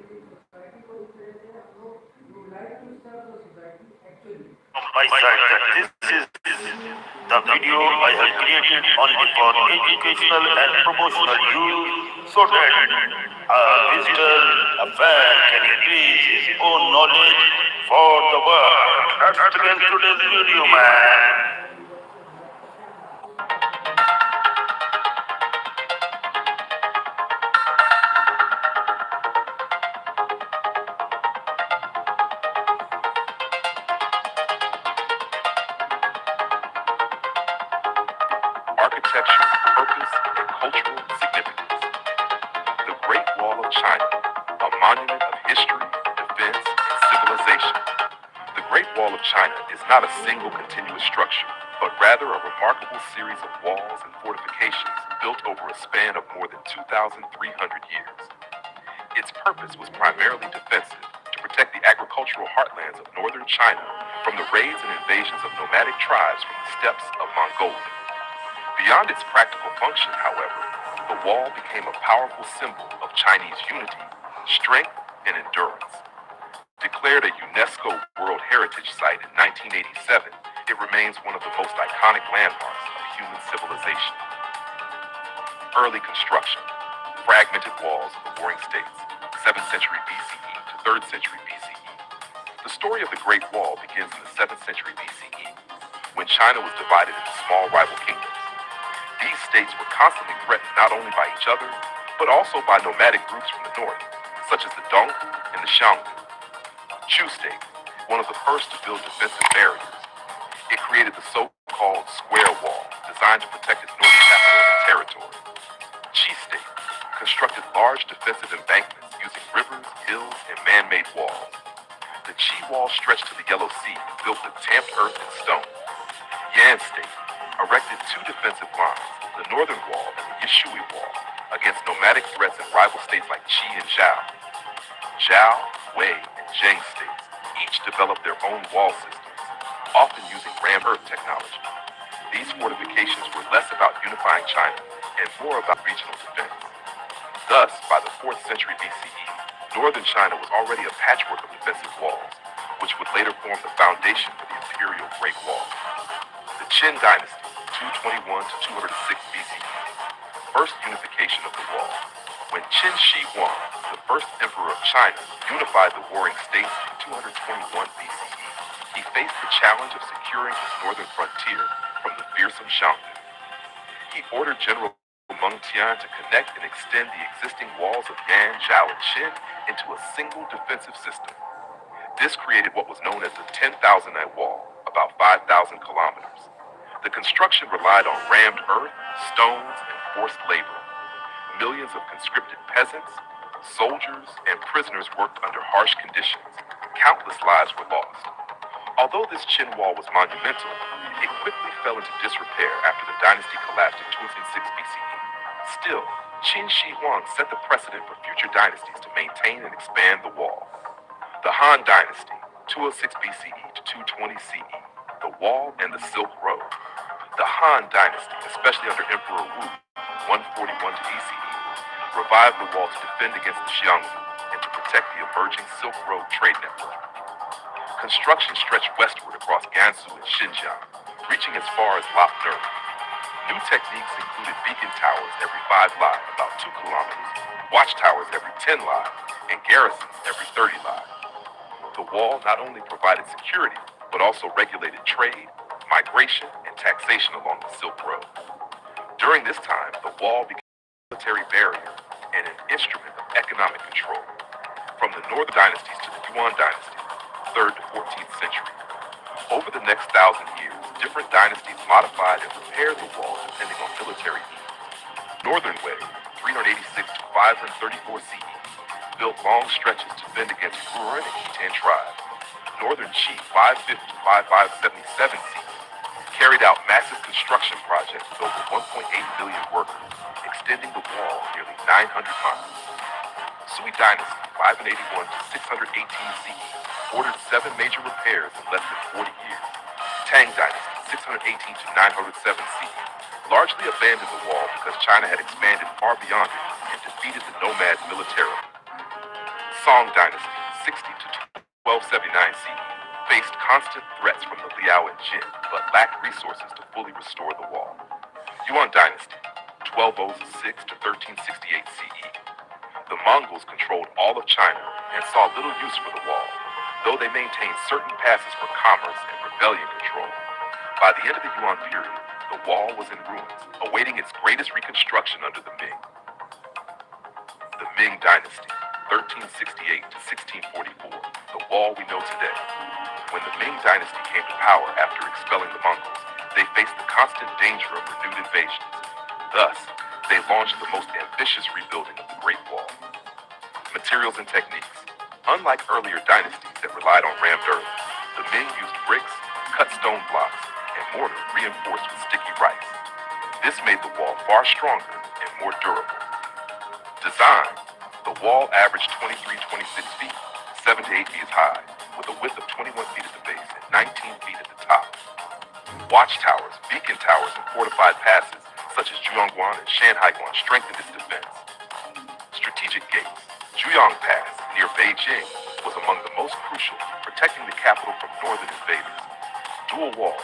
my side that this is the video I have created only for educational and promotional use so that a visitor, a fan can increase his own knowledge for the world. Let's begin today's video, man. Architecture, purpose, and cultural significance. The Great Wall of China, a monument of history, defense, and civilization. The Great Wall of China is not a single continuous structure, but rather a remarkable series of walls and fortifications built over a span of more than 2,300 years. Its purpose was primarily defensive, to protect the agricultural heartlands of northern China from the raids and invasions of nomadic tribes from the steppes of Mongolia. Beyond its practical function, however, the wall became a powerful symbol of Chinese unity, strength, and endurance. Declared a UNESCO World Heritage Site in 1987, it remains one of the most iconic landmarks of human civilization. Early construction. Fragmented walls of the Warring States, 7th century BCE to 3rd century BCE. The story of the Great Wall begins in the 7th century BCE, when China was divided into small rival kingdoms. These states were constantly threatened not only by each other, but also by nomadic groups from the north, such as the Donghu and the Xiongnu. Chu State, one of the first to build defensive barriers. It created the so-called Square Wall, designed to protect its northern capital and territory. Qi State constructed large defensive embankments using rivers, hills, and man-made walls. The Qi Wall stretched to the Yellow Sea, built with tamped earth and stone. Yan State erected two defensive lines, the Northern Wall and the Yishui Wall, against nomadic threats in rival states like Qi and Zhao. Zhao, Wei, and Zheng states each developed their own wall systems, often using rammed earth technology. These fortifications were less about unifying China and more about regional defense. Thus, by the 4th century BCE, northern China was already a patchwork of defensive walls, which would later form the foundation for the imperial Great Wall. The Qin Dynasty, 221 to 206 BCE, first unification of the wall. When Qin Shi Huang, the first emperor of China, unified the warring states in 221 BCE, he faced the challenge of securing his northern frontier from the fearsome Xiongnu. He ordered General Meng Tian to connect and extend the existing walls of Yan, Zhao, and Qin into a single defensive system. This created what was known as the 10,000-night wall, about 5,000 kilometers. The construction relied on rammed earth, stones, and forced labor. Millions of conscripted peasants, soldiers, and prisoners worked under harsh conditions. Countless lives were lost. Although this Qin wall was monumental, it quickly fell into disrepair after the dynasty collapsed in 206 BCE. Still, Qin Shi Huang set the precedent for future dynasties to maintain and expand the wall. The Han Dynasty, 206 BCE to 220 CE, the Wall and the Silk Road. The Han Dynasty, especially under Emperor Wu, 141 to BCE, revived the wall to defend against the Xiongnu and to protect the emerging Silk Road trade network. Construction stretched westward across Gansu and Xinjiang, reaching as far as Lop Nur. New techniques included beacon towers every 5 li, about 2 kilometers, watchtowers every 10 li, and garrisons every 30 li. The wall not only provided security, but also regulated trade, migration, and taxation along the Silk Road. During this time, the wall became a military barrier and an instrument of economic control. From the Northern dynasties to the Yuan dynasty, 3rd to 14th century. Over the next 1,000 years, different dynasties modified and repaired the wall depending on military needs. Northern Wei, 386 to 534 CE, built long stretches to fend against Huron and Khitan tribes. Northern Qi, 550 to 5577 CE, carried out massive construction projects with over 1.8 million workers, extending the wall nearly 900 miles. Sui Dynasty, 581 to 618 CE, ordered 7 major repairs in less than 40 years. Tang Dynasty, 689 918 to 907 CE, largely abandoned the wall because China had expanded far beyond it and defeated the nomads militarily. Song Dynasty, 60 to 1279 CE, faced constant threats from the Liao and Jin, but lacked resources to fully restore the wall. Yuan Dynasty, 1206 to 1368 CE. The Mongols controlled all of China and saw little use for the wall, though they maintained certain passes for commerce and rebellion control. By the end of the Yuan period, the wall was in ruins, awaiting its greatest reconstruction under the Ming. The Ming Dynasty, 1368 to 1644, the wall we know today. When the Ming Dynasty came to power after expelling the Mongols, they faced the constant danger of renewed invasions. Thus, they launched the most ambitious rebuilding of the Great Wall. Materials and techniques. Unlike earlier dynasties that relied on rammed earth, the Ming used bricks, cut stone blocks, and mortar reinforced with sticky rice. This made the wall far stronger and more durable. Design. The wall averaged 23-26 feet, 7 to 8 feet high, with a width of 21 feet at the base and 19 feet at the top. Watchtowers, beacon towers, and fortified passes, such as Zhuangguan and Shanhaiguan, strengthened its defense. Strategic gates. Juyong Pass, near Beijing, was among the most crucial, protecting the capital from northern invaders. Dual walls.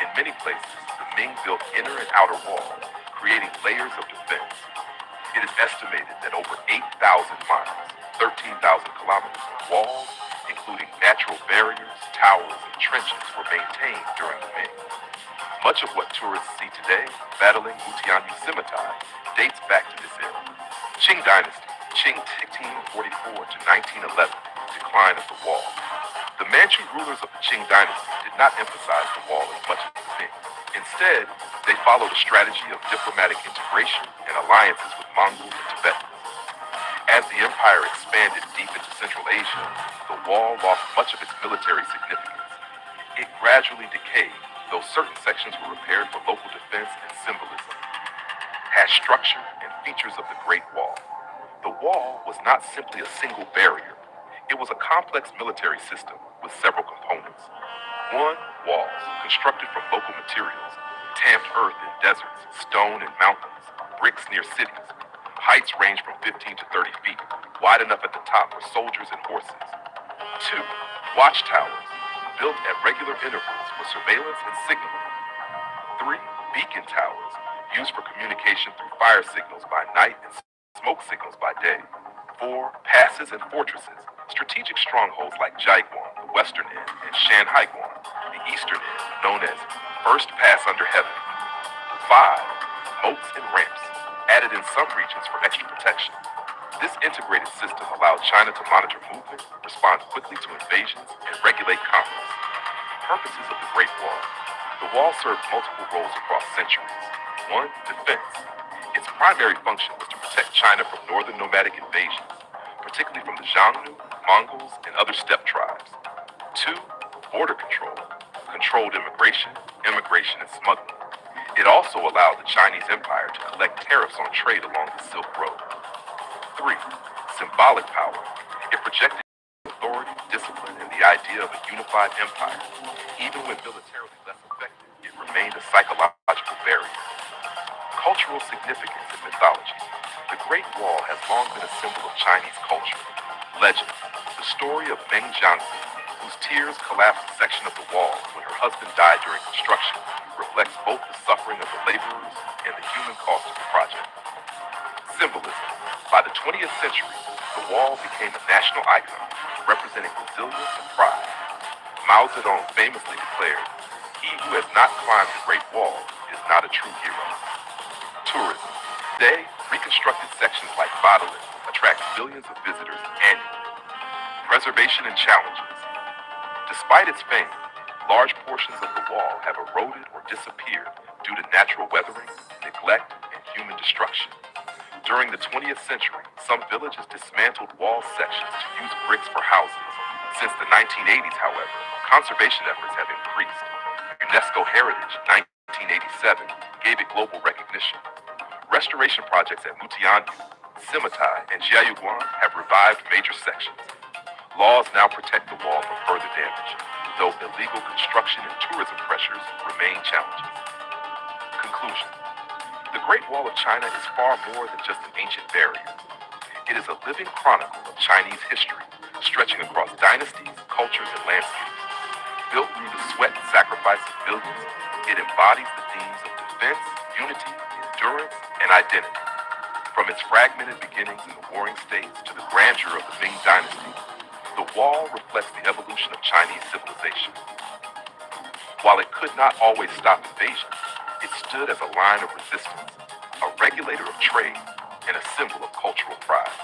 In many places, the Ming built inner and outer walls, creating layers of defense. It is estimated that over 8,000 miles, 13,000 kilometers of walls, including natural barriers, towers, and trenches, were maintained during the Ming. Much of what tourists see today, battling Mutianyu Scimitar, dates back to this era. Qing Dynasty, Qing 1644 to 1911, decline of the wall. The Manchu rulers of the Qing Dynasty did not emphasize the wall as much as the Ming. Instead, they followed a strategy of diplomatic integration and alliances with Mongols and Tibetans. As the empire expanded deep into Central Asia, the wall lost much of its military significance. It gradually decayed, though certain sections were repaired for local defense and symbolism. Has structure and features of the Great Wall. The wall was not simply a single barrier. It was a complex military system with several components. 1. Walls, constructed from local materials, tamped earth in deserts, stone in mountains, bricks near cities. Heights range from 15 to 30 feet, wide enough at the top for soldiers and horses. 2. Watchtowers, built at regular intervals for surveillance and signaling. 3. Beacon towers, used for communication through fire signals by night and smoke signals by day. 4. Passes and fortresses, strategic strongholds like Jaiguan, the western end, and Shanhaiguan, the eastern end, known as First Pass Under Heaven. 5. Moats and ramps, added in some regions for extra protection. This integrated system allowed China to monitor movement, respond quickly to invasions, and regulate commerce. Purposes of the Great Wall. The wall served multiple roles across centuries. 1. Defense. Its primary function was to protect China from northern nomadic invasions, particularly from the Xiongnu, Mongols, and other steppe tribes. 2. Border control. Controlled immigration, and smuggling. It also allowed the Chinese Empire to collect tariffs on trade along the Silk Road. 3. Symbolic power. It projected authority, discipline, and the idea of a unified empire. Even when militarily less effective, it remained a psychological barrier. Cultural significance in mythology. The Great Wall has long been a symbol of Chinese culture. Legend. The story of Meng Jiangzi, whose tears collapsed a section of the wall when her husband died during construction, reflects both the suffering of the laborers and the human cost of the project. Symbolism. By the 20th century, the wall became a national icon, representing resilience and pride. Mao Zedong famously declared, "He who has not climbed the Great Wall is not a true hero." Tourism. Today, reconstructed sections like Badalin attract millions of visitors annually. Preservation and challenges. Despite its fame, large portions of the wall have eroded or disappeared due to natural weathering, neglect, and human destruction. During the 20th century, some villages dismantled wall sections to use bricks for houses. Since the 1980s, however, conservation efforts have increased. UNESCO Heritage 1987 gave it global recognition. Restoration projects at Mutianyu, Scimitar, and Jiayuguan have revived major sections. Laws now protect the wall from further damage. though illegal construction and tourism pressures remain challenges. Conclusion. The Great Wall of China is far more than just an ancient barrier. It is a living chronicle of Chinese history, stretching across dynasties, cultures, and landscapes. Built through the sweat and sacrifice of millions, it embodies the themes of defense, unity, endurance, and identity. From its fragmented beginnings in the Warring States to the grandeur of the Ming Dynasty, the wall reflects the evolution of Chinese civilization. While it could not always stop invasions, it stood as a line of resistance, a regulator of trade, and a symbol of cultural pride.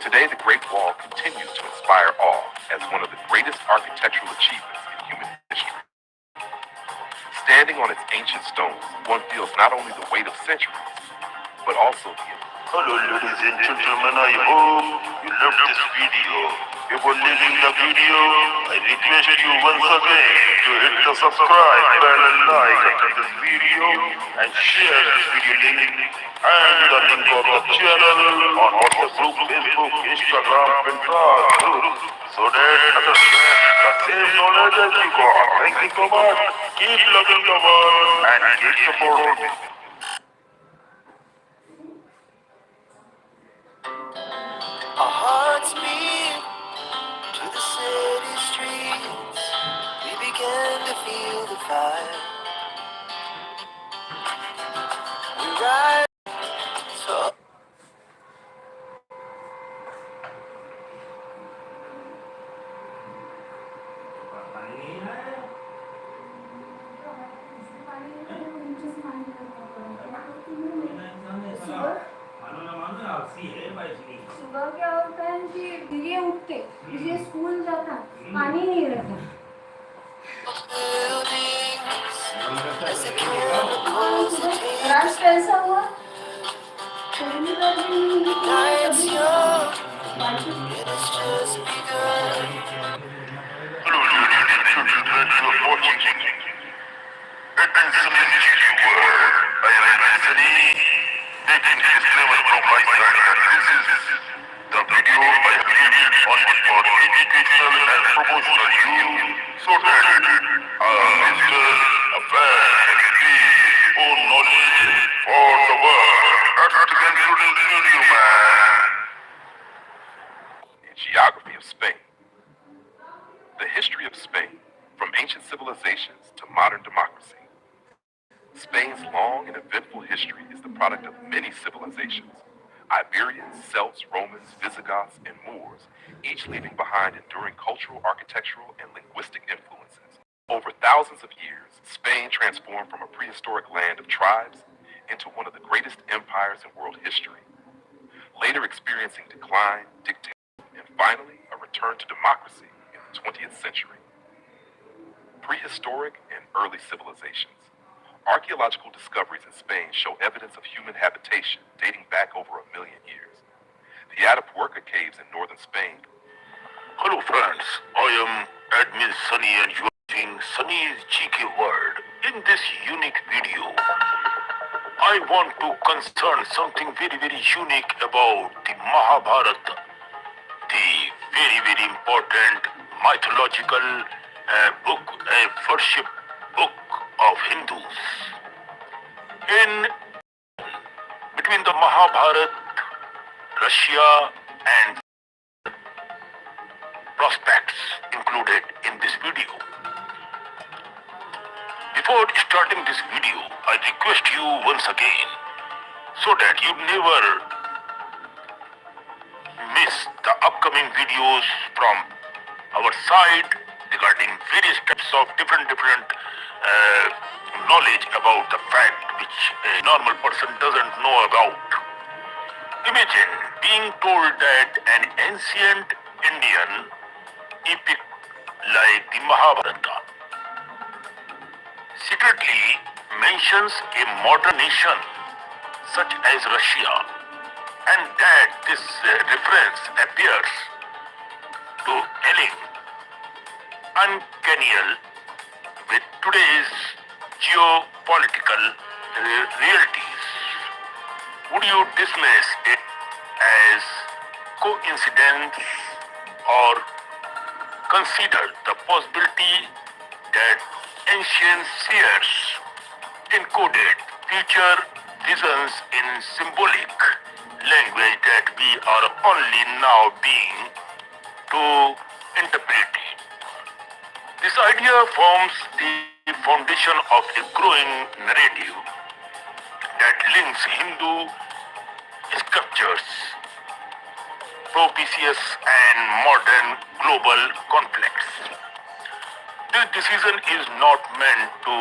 Today, the Great Wall continues to inspire awe as one of the greatest architectural achievements in human history. Standing on its ancient stones, one feels not only the weight of centuries, but also the Hello ladies and gentlemen, I hope you loved this video. Before leaving the video, I request you once again to hit the subscribe button and like after this video and share this video link and the link of the channel on WhatsApp group, Facebook, Instagram, Pinterest group so that others get the same knowledge as you got. Thank you so much. Keep loving the world and keep supporting me. Our hearts beat to the city streets. We began to feel the fire. We ride so सुबह क्या होता है कि धीरे उठते धीरे school जाता पानी नहीं रहता buildings as the chemicals that take रात us. कैसा हुआ पहली बार भी Night's young and it's just begun. Hello ladies and gentlemen, you are watching Infinity World. I am Anthony, making disclaimer from my side that this is the video I have created only for educational and promotional use so that a visitor, a fan can gain more knowledge for the world. That's the concluding video, man. and geography of Spain. The history of Spain, from ancient civilizations to modern democracy. Spain's long and eventful history is the product of many civilizations. Iberians, Celts, Romans, Visigoths, and Moors, each leaving behind enduring cultural, architectural, and linguistic influences. Over thousands of years, Spain transformed from a prehistoric land of tribes into one of the greatest empires in world history, later experiencing decline, dictatorship, and finally a return to democracy in the 20th century. Prehistoric and early civilizations. Archaeological discoveries in Spain show evidence of human habitation dating back over 1 million years. The Atapuerca caves in northern Spain. Hello friends, I am Admin Sunny and you are watching Sunny's GK World. In this unique video, I want to concern something very unique about the Mahabharata, the very important mythological book, worship book of Hindus. In between the Mahabharata, Russia and prospects included in this video. Before starting this video, I request you once again so that you never miss the upcoming videos from our side regarding various types of different knowledge about the fact which a normal person doesn't know about. Imagine being told that an ancient Indian epic like the Mahabharata secretly mentions a modern nation such as Russia, and that this reference appears to align uncanny with today's geopolitical realities. Would you dismiss it as coincidence or considered the possibility that ancient seers encoded future visions in symbolic language that we are only now being to interpret. This idea forms the foundation of a growing narrative that links Hindu scriptures, propitious and modern global conflicts. This decision is not meant to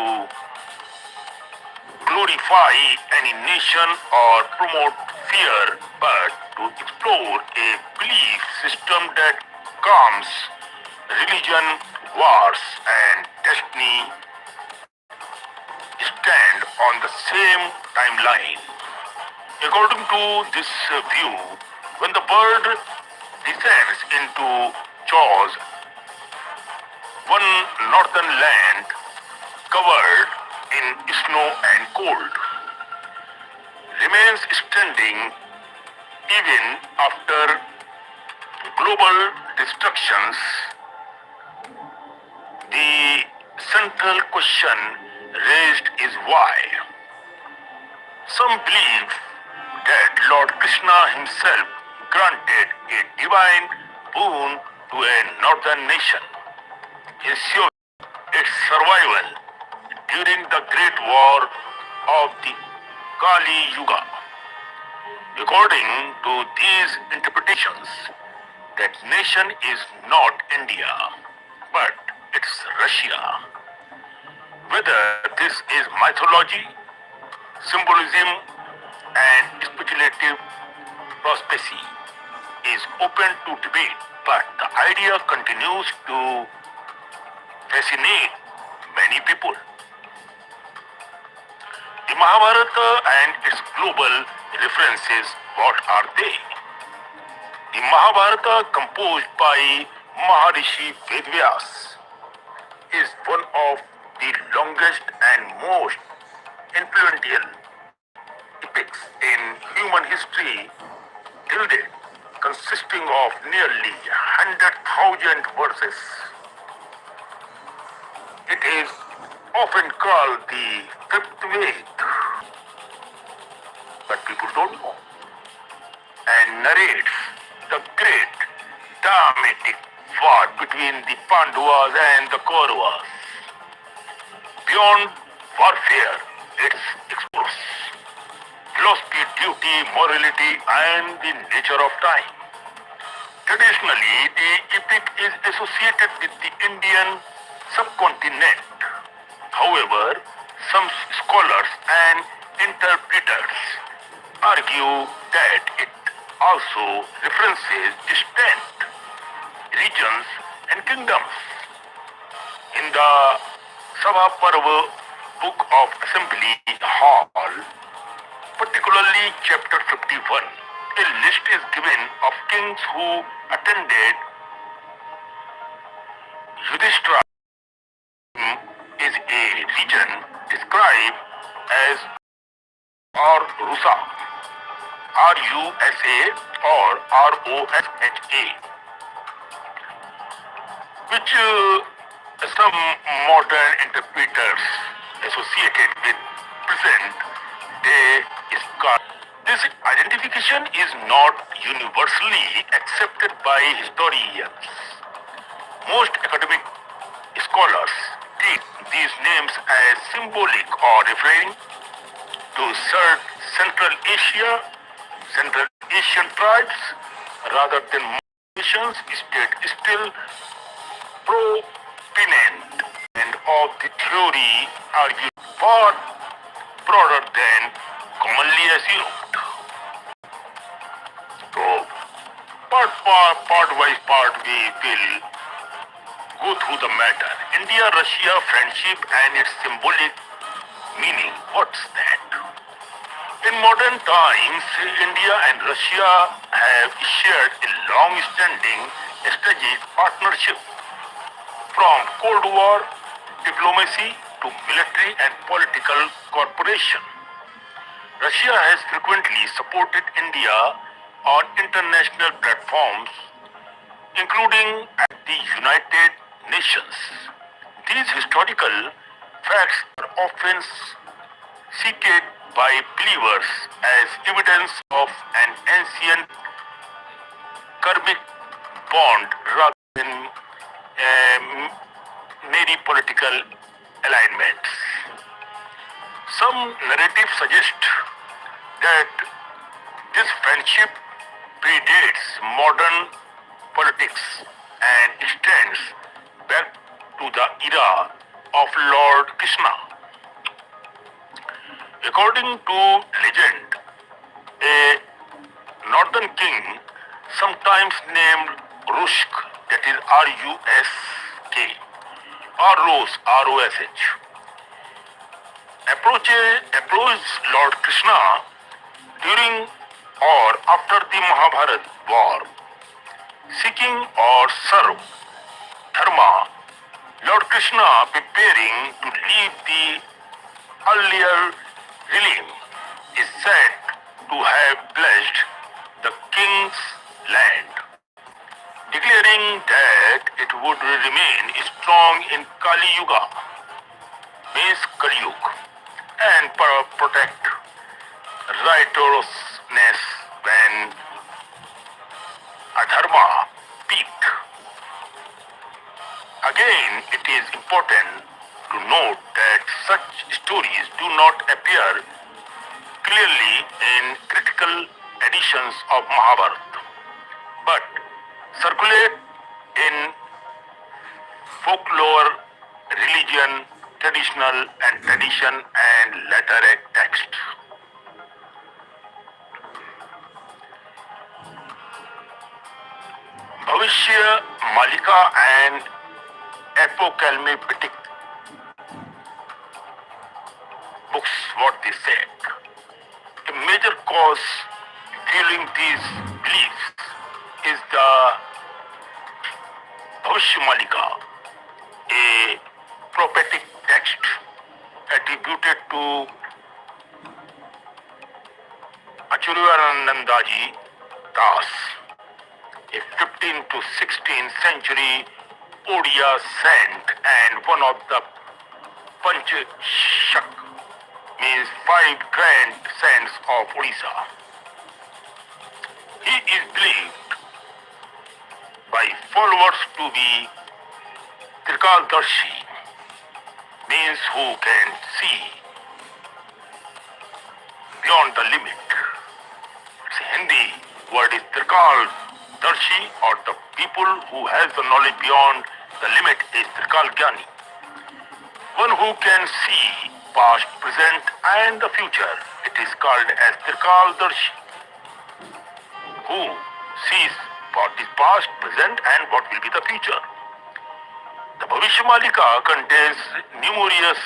glorify any nation or promote fear, but to explore a belief system that calms religion, wars, and destiny stand on the same timeline. According to this view, when the bird descends into Jaws, one northern land covered in snow and cold remains standing even after global destructions. The central question raised is why. Some believe that Lord Krishna himself granted a divine boon to a northern nation, ensuring its survival during the Great War of the Kali Yuga. According to these interpretations, that nation is not India, but it's Russia. Whether this is mythology, symbolism, and speculative prophecy is open to debate, but the idea continues to fascinate many people. The Mahabharata and its global references, what are they? The Mahabharata, composed by Maharishi Vedvyas, is one of the longest and most influential epics in human history till date, consisting of nearly 100,000 verses. It is often called the fifth Ved, but people don't know, and narrates the great dramatic war between the Pandavas and the Kauravas. Beyond warfare, it explores philosophy, duty, morality, and the nature of time. Traditionally, the epic is associated with the Indian subcontinent. However, some scholars and interpreters argue that it also references distant regions and kingdoms. In the Sabha Parva Book of Assembly Hall, particularly chapter 51, a list is given of kings who attended Yudhishthira. Is a region described as Rusa, Rusa or Rosha, which some modern interpreters associated with present day Scott. This identification is not universally accepted by historians. Most academic scholars treat these names as symbolic or referring to Central Asia, Central Asian tribes, rather than nations. State still proponent and of the theory argue far broader than commonly assumed. So, part wise part we will go through the matter. India-Russia friendship and its symbolic meaning. What's that? In modern times, India and Russia have shared a long-standing strategic partnership, from Cold War diplomacy to military and political cooperation. Russia has frequently supported India on international platforms, including at the United Nations. These historical facts are often cited by believers as evidence of an ancient karmic bond rather than mere political alignments. Some narratives suggest that this friendship predates modern politics and extends back to the era of Lord Krishna. According to legend, a northern king, sometimes named Rusk, that is R-U-S-K, or Rose, R-O-S-H, approached Lord Krishna during or after the Mahabharata war, seeking or serve dharma. Lord Krishna, preparing to leave the earlier realm, is said to have blessed the king's land, declaring that it would remain strong in Kali Yuga, means Kali Yuga, and protect righteousness when adharma peaked. Again, it is important to note that such stories do not appear clearly in critical editions of Mahabharata, but circulate in folklore, religion, tradition and literary text. Bhavishya Malika and apocalyptic books, what they said. A major cause fueling these beliefs is the Bhavishya Malika, a prophetic text attributed to Acharyanandaji Das, a 15th to 16th century Odia saint and one of the Panchashak, means five grand saints of Odisha. He is believed by followers to be Trikaldarshi, means who can see beyond the limit. It's a Hindi word is Trikaldarshi, or the people who has the knowledge beyond the limit is Trikalgyani. One who can see past, present and the future. It is called as Trikaldarshi, who sees what is past, present and what will be the future. The Bhavishya Malika contains numerous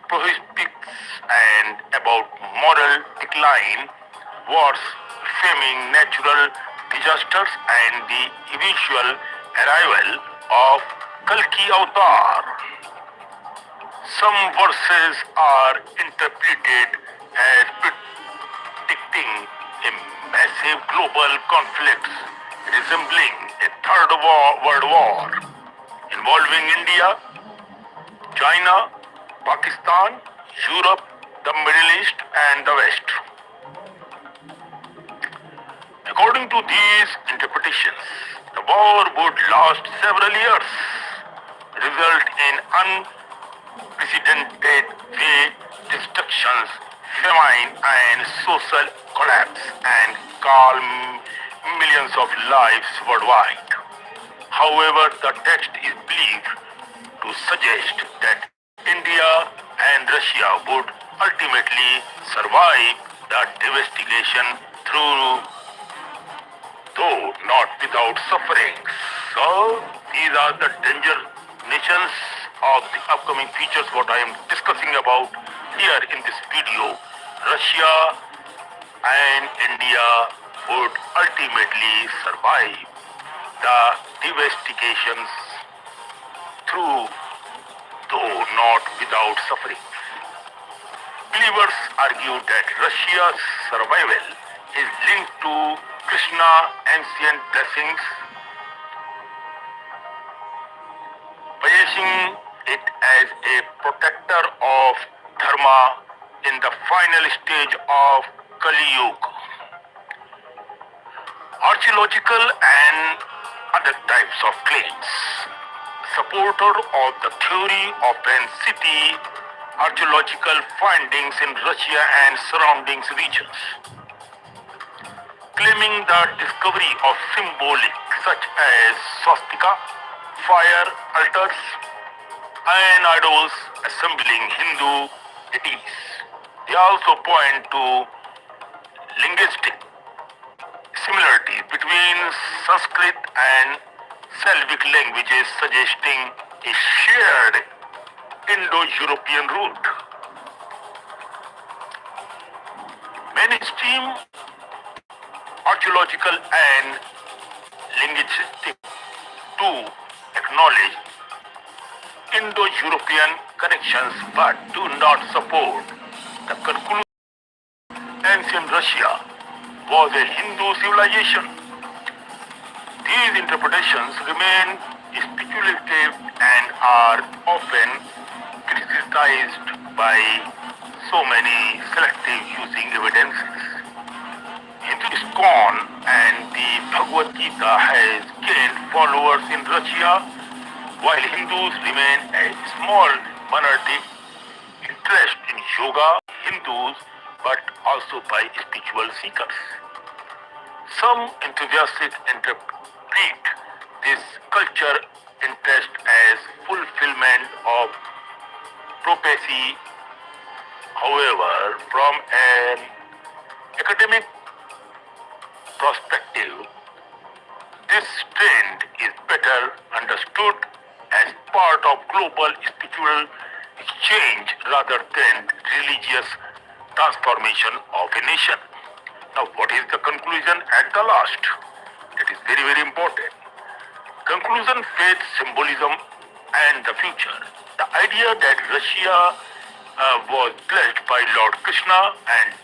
prophetics and about moral decline, wars, famine, natural disasters and the eventual arrival of Kalki Avatar. Some verses are interpreted as predicting a massive global conflict resembling a third world war involving India, China, Pakistan, Europe, the Middle East and the West. According to these interpretations, the war would last several years, result in unprecedented destructions, famine and social collapse, and call millions of lives worldwide. However, the text is believed to suggest that India and Russia would ultimately survive the devastation through, though not without suffering. So these are the danger nations of the upcoming features what I am discussing about here in this video. Russia and India would ultimately survive the devastations through, though not without suffering. Believers argue that Russia's survival is linked to Krishna ancient blessings, placing it as a protector of dharma in the final stage of Kali Yuga. Archaeological and other types of claims. Supporter of the theory of an city, archaeological findings in Russia and surrounding regions, claiming the discovery of symbolic such as swastika, fire altars, and idols assembling Hindu deities. They also point to linguistic similarities between Sanskrit and Slavic languages, suggesting a shared Indo-European root. Mainstream archaeological and linguistic to acknowledge Indo-European connections but do not support the conclusion ancient Russia was a Hindu civilization. These interpretations remain speculative and are often criticized by so many selective using evidences. Hindu ISKCON and the Bhagavad Gita has gained followers in Russia, while Hindus remain a small minority interest in yoga, Hindus, but also by spiritual seekers. Some enthusiasts interpret this culture interest as fulfillment of prophecy. However, from an academic perspective, this trend is better understood as part of global spiritual exchange rather than religious transformation of a nation. Now, what is the conclusion at the last? That is very, very important. Conclusion, faith, symbolism, and the future. The idea that Russia was blessed by Lord Krishna and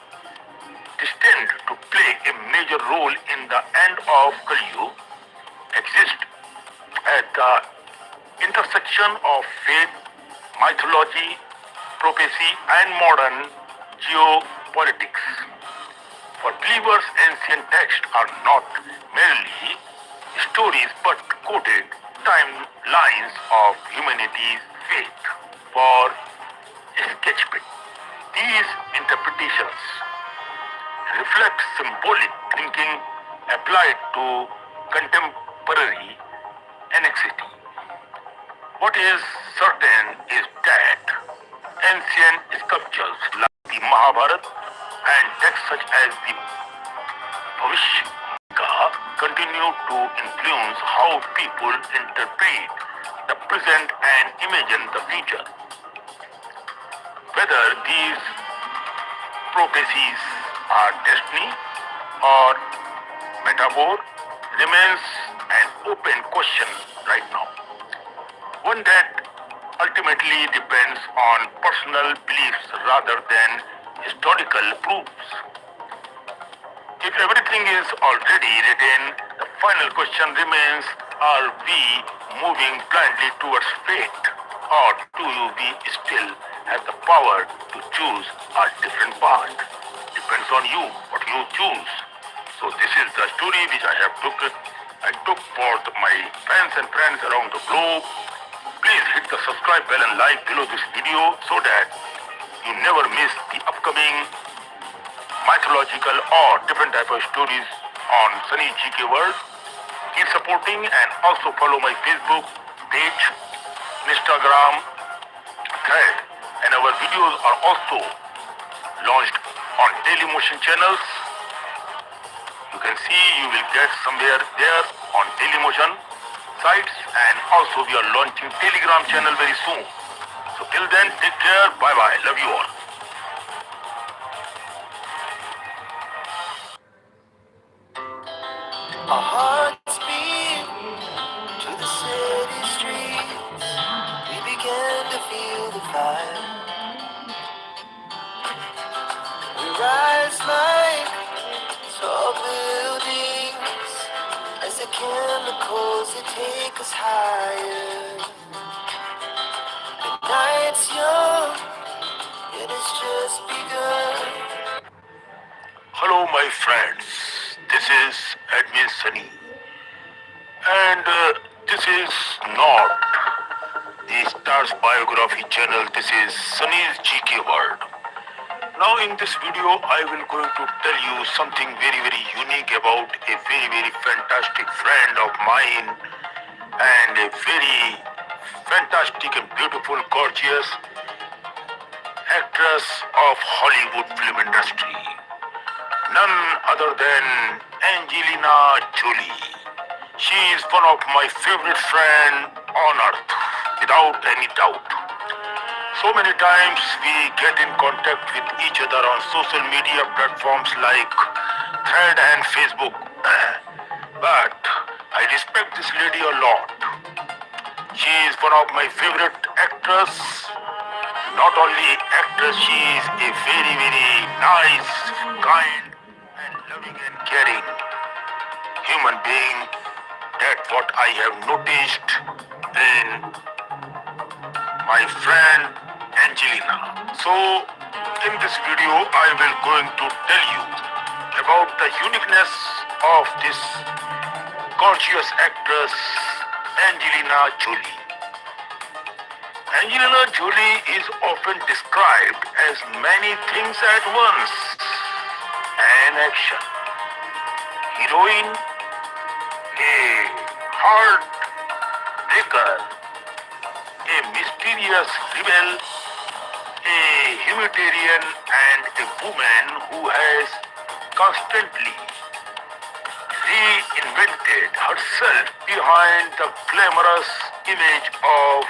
destined to play a major role in the end of Kali Yuga exists at the intersection of faith, mythology, prophecy, and modern geopolitics. For believers, ancient texts are not merely stories but coded timelines of humanity's faith for sketchbook. These interpretations reflect symbolic thinking applied to contemporary anxiety. What is certain is that ancient sculptures like the Mahabharata and texts such as the Bhavishka continue to influence how people interpret the present and imagine the future. Whether these prophecies are destiny or metaphor remains an open question right now. One that ultimately depends on personal beliefs rather than historical proofs. If everything is already written, the final question remains, are we moving blindly towards fate, or do we still have the power to choose a different path? Depends on you, what you choose. So this is the story which I took for my fans and friends around the globe. Please hit the subscribe bell and like below this video so that you never miss the upcoming mythological or different type of stories on Sunny GK World. Keep supporting and also follow my Facebook page, Instagram, thread, and our videos are also launched on Daily Motion channels. You can see you will get somewhere there on Daily Motion sites, and also we are launching Telegram channel very soon. So till then, take care, bye bye, love you all. Our hearts beat to the city streets. We began to feel the fire. We rise like tall buildings. chemicals that take us higher. The night's young, and it's just begun. Hello, my friends. This is Admin Sunny, and this is not the Stars Biography channel. This is Sunny's GK World. Now, in this video, I will going to tell you something very unique about a very fantastic friend of mine and a very fantastic and beautiful, gorgeous actress of Hollywood film industry. None other than Angelina Jolie. She is one of my favorite friends on earth, without any doubt. So many times we get in contact with each other on social media platforms like Thread and Facebook. But I respect this lady a lot. She is one of my favorite actors. Not only actress, she is a very nice, kind, and loving and caring human being. That's what I have noticed in my friend Angelina. So in this video I will going to tell you about the uniqueness of this gorgeous actress Angelina Jolie. Angelina Jolie is often described as many things at once: an action heroine, a heartbreaker, a mysterious rebel, a humanitarian, and a woman who has constantly reinvented herself behind the glamorous image of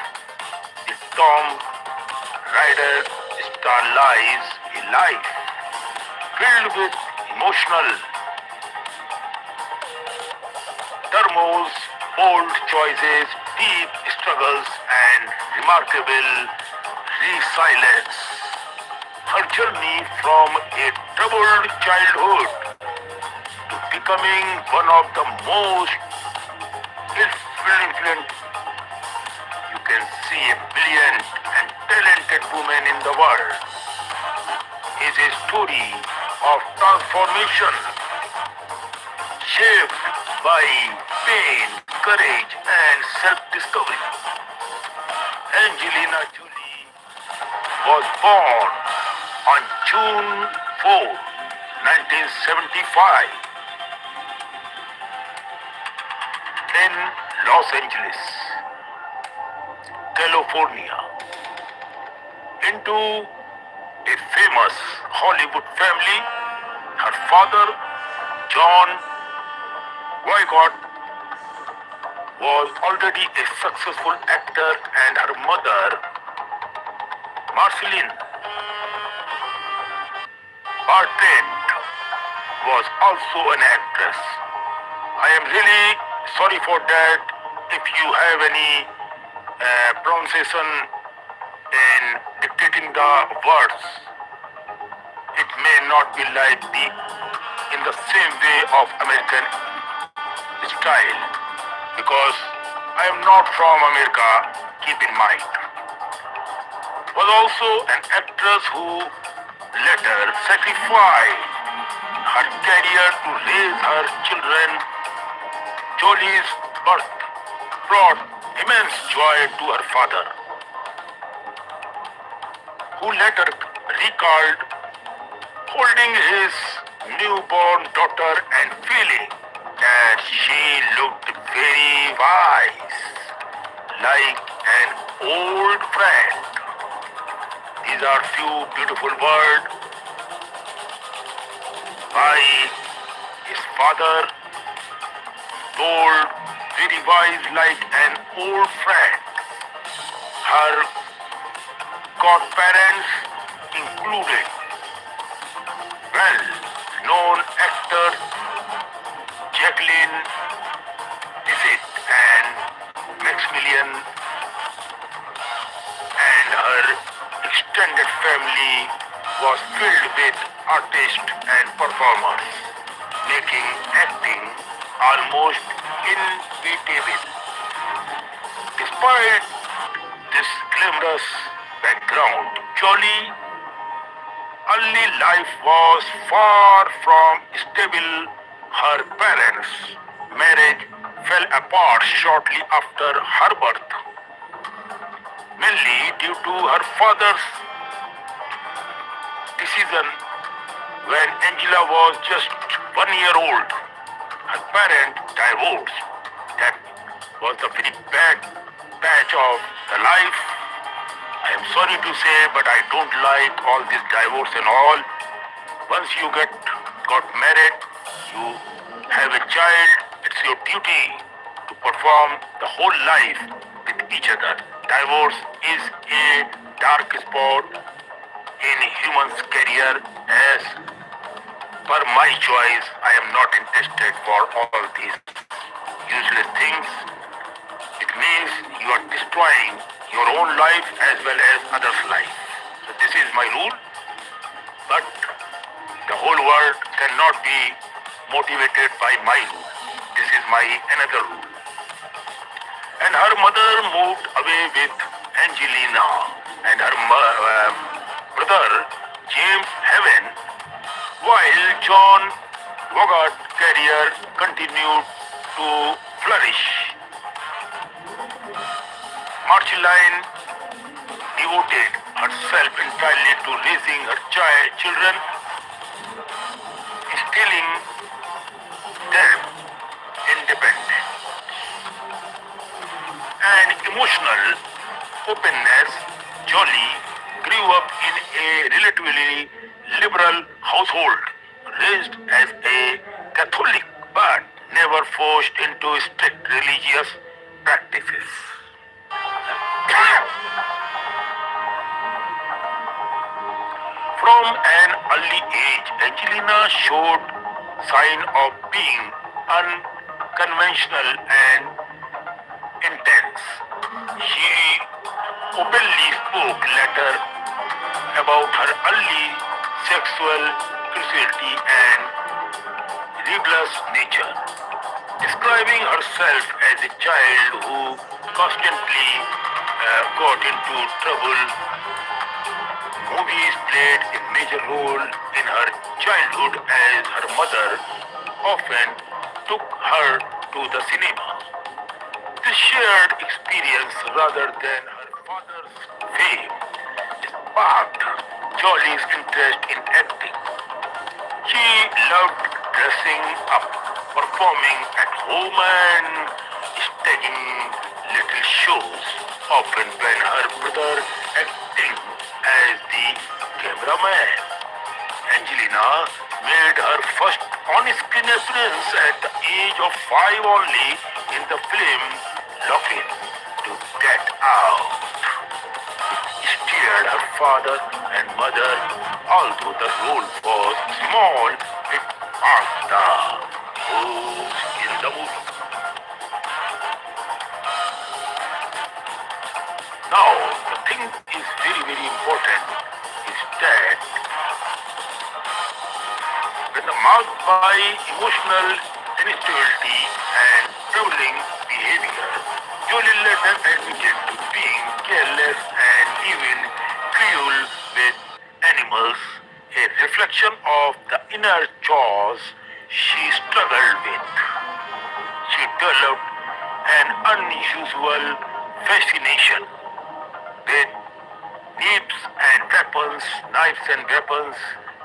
the Tom Raider star. Lies a life filled with emotional turmoils, bold choices, deep struggles, and remarkable resilience. Her journey from a troubled childhood to becoming one of the most influential, you can see, a brilliant and talented woman in the world, is a story of transformation shaped by pain, courage, and self-discovery. Angelina Jolie was born on June 4, 1975 in Los Angeles, California, into a famous Hollywood family. Her father, John Wycott, was already a successful actor, and her mother, Marceline Bartlett, was also an actress. I am really sorry for that. If you have any pronunciation in dictating the words, it may not be like in the same way of American style, because I am not from America, keep in mind. Was also an actress who later sacrificed her career to raise her children. Jolie's birth brought immense joy to her father, who later recalled holding his newborn daughter and feeling that she looked very wise, like an old friend. These are few beautiful words by his father, told very wise like an old friend. Her godparents included well-known actors Jacqueline Bisset and Maximilian, and her extended family was filled with artists and performers, making acting almost inevitable. Despite this glamorous background, Jolie's early life was far from stable. Her parents' marriage fell apart shortly after her birth, mainly due to her father's decision when Angela was just 1 year old. Her parents divorced. That was the very bad patch of the life. I am sorry to say, but I don't like all this divorce and all. Once you got married, you have a child, it's your duty to perform the whole life with each other. Divorce is a dark spot in human's career. As per my choice, I am not interested for all these useless things. It means you are destroying your own life as well as others' life. So this is my rule. But the whole world cannot be motivated by my rule. This is my another rule. And her mother moved away with Angelina and her brother James Heaven, while John Wogart's career continued to flourish. Marceline devoted herself entirely to raising her children, instilling them independent and emotional openness. Jolie grew up in a relatively liberal household, raised as a Catholic but never forced into strict religious practices. From an early age, Angelina showed signs of being unconventional and intense. She openly spoke later about her early sexual curiosity and rebellious nature, describing herself as a child who constantly got into trouble. Movies played a major role in her childhood as her mother often took her to the cinema. This shared experience rather than her father's fame sparked Jolie's interest in acting. She loved dressing up, performing at home and staging little shows, often when her brother acting as the cameraman. Angelina made her first on-screen appearance at the age of 5 only in the film Lock-In to Get Out. Steered her father and mother, although the role was small, it marked the pose in the movie. Now, the thing is very important is that when marked by emotional instability and troubling behavior, Jolie later admitted to being careless and even cruel with animals, a reflection of the inner chores she struggled with. She developed an unusual fascination with knives and weapons,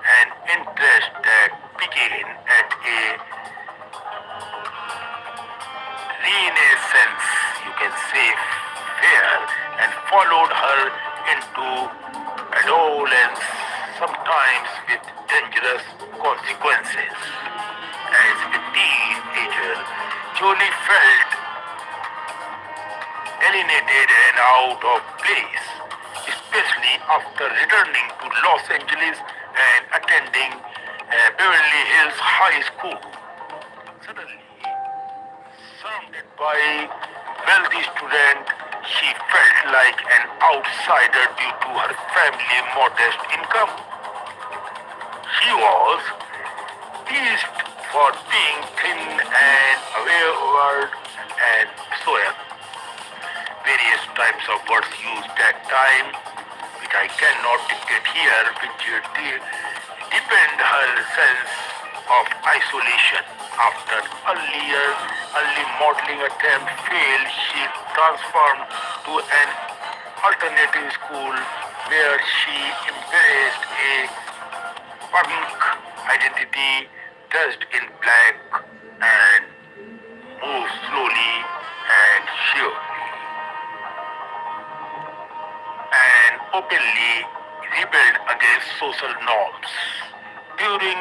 an interest that began at a renaissance, you can say, fair and followed her into adolescence, sometimes with dangerous consequences. As a teenager, Jolie felt alienated and out of place, especially after returning to Los Angeles and attending Beverly Hills High School. Suddenly, surrounded by wealthy students, she felt like an outsider due to her family's modest income. She was teased for being thin and wayward and so on. Various types of words used that time, which I cannot dictate here, which depend her sense of isolation. After early modeling attempt failed, she transformed to an alternative school where she embraced a punk identity, dressed in black, and moved slowly and surely, and openly rebelled against social norms. During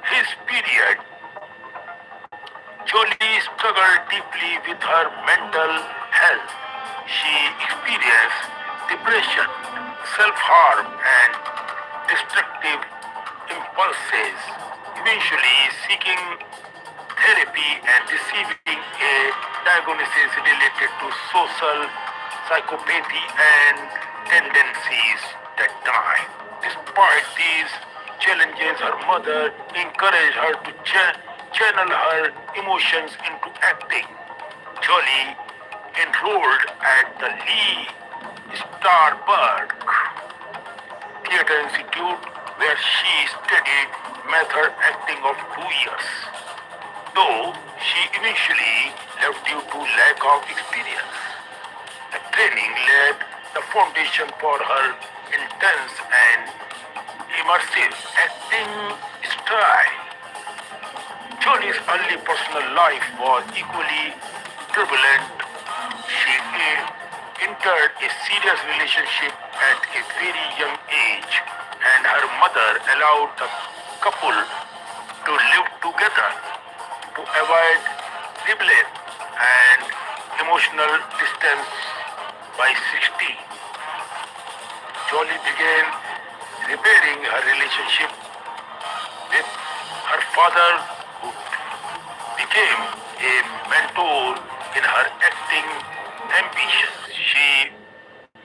his period, Jolie struggled deeply with her mental health. She experienced depression, self-harm, and destructive impulses, eventually seeking therapy and receiving a diagnosis related to social psychopathy and tendencies that time. Despite these challenges, her mother encouraged her to channel her emotions into acting. Jolie enrolled at the Lee Starberg Theatre Institute, where she studied method acting of 2 years, though she eventually left due to lack of experience. The training laid the foundation for her intense and immersive acting style. Jolie's early personal life was equally turbulent. She entered a serious relationship at a very young age, and her mother allowed the couple to live together to avoid rebellion and emotional distance. By 16, Jolie began repairing her relationship with her father, who became a mentor in her acting ambitions. She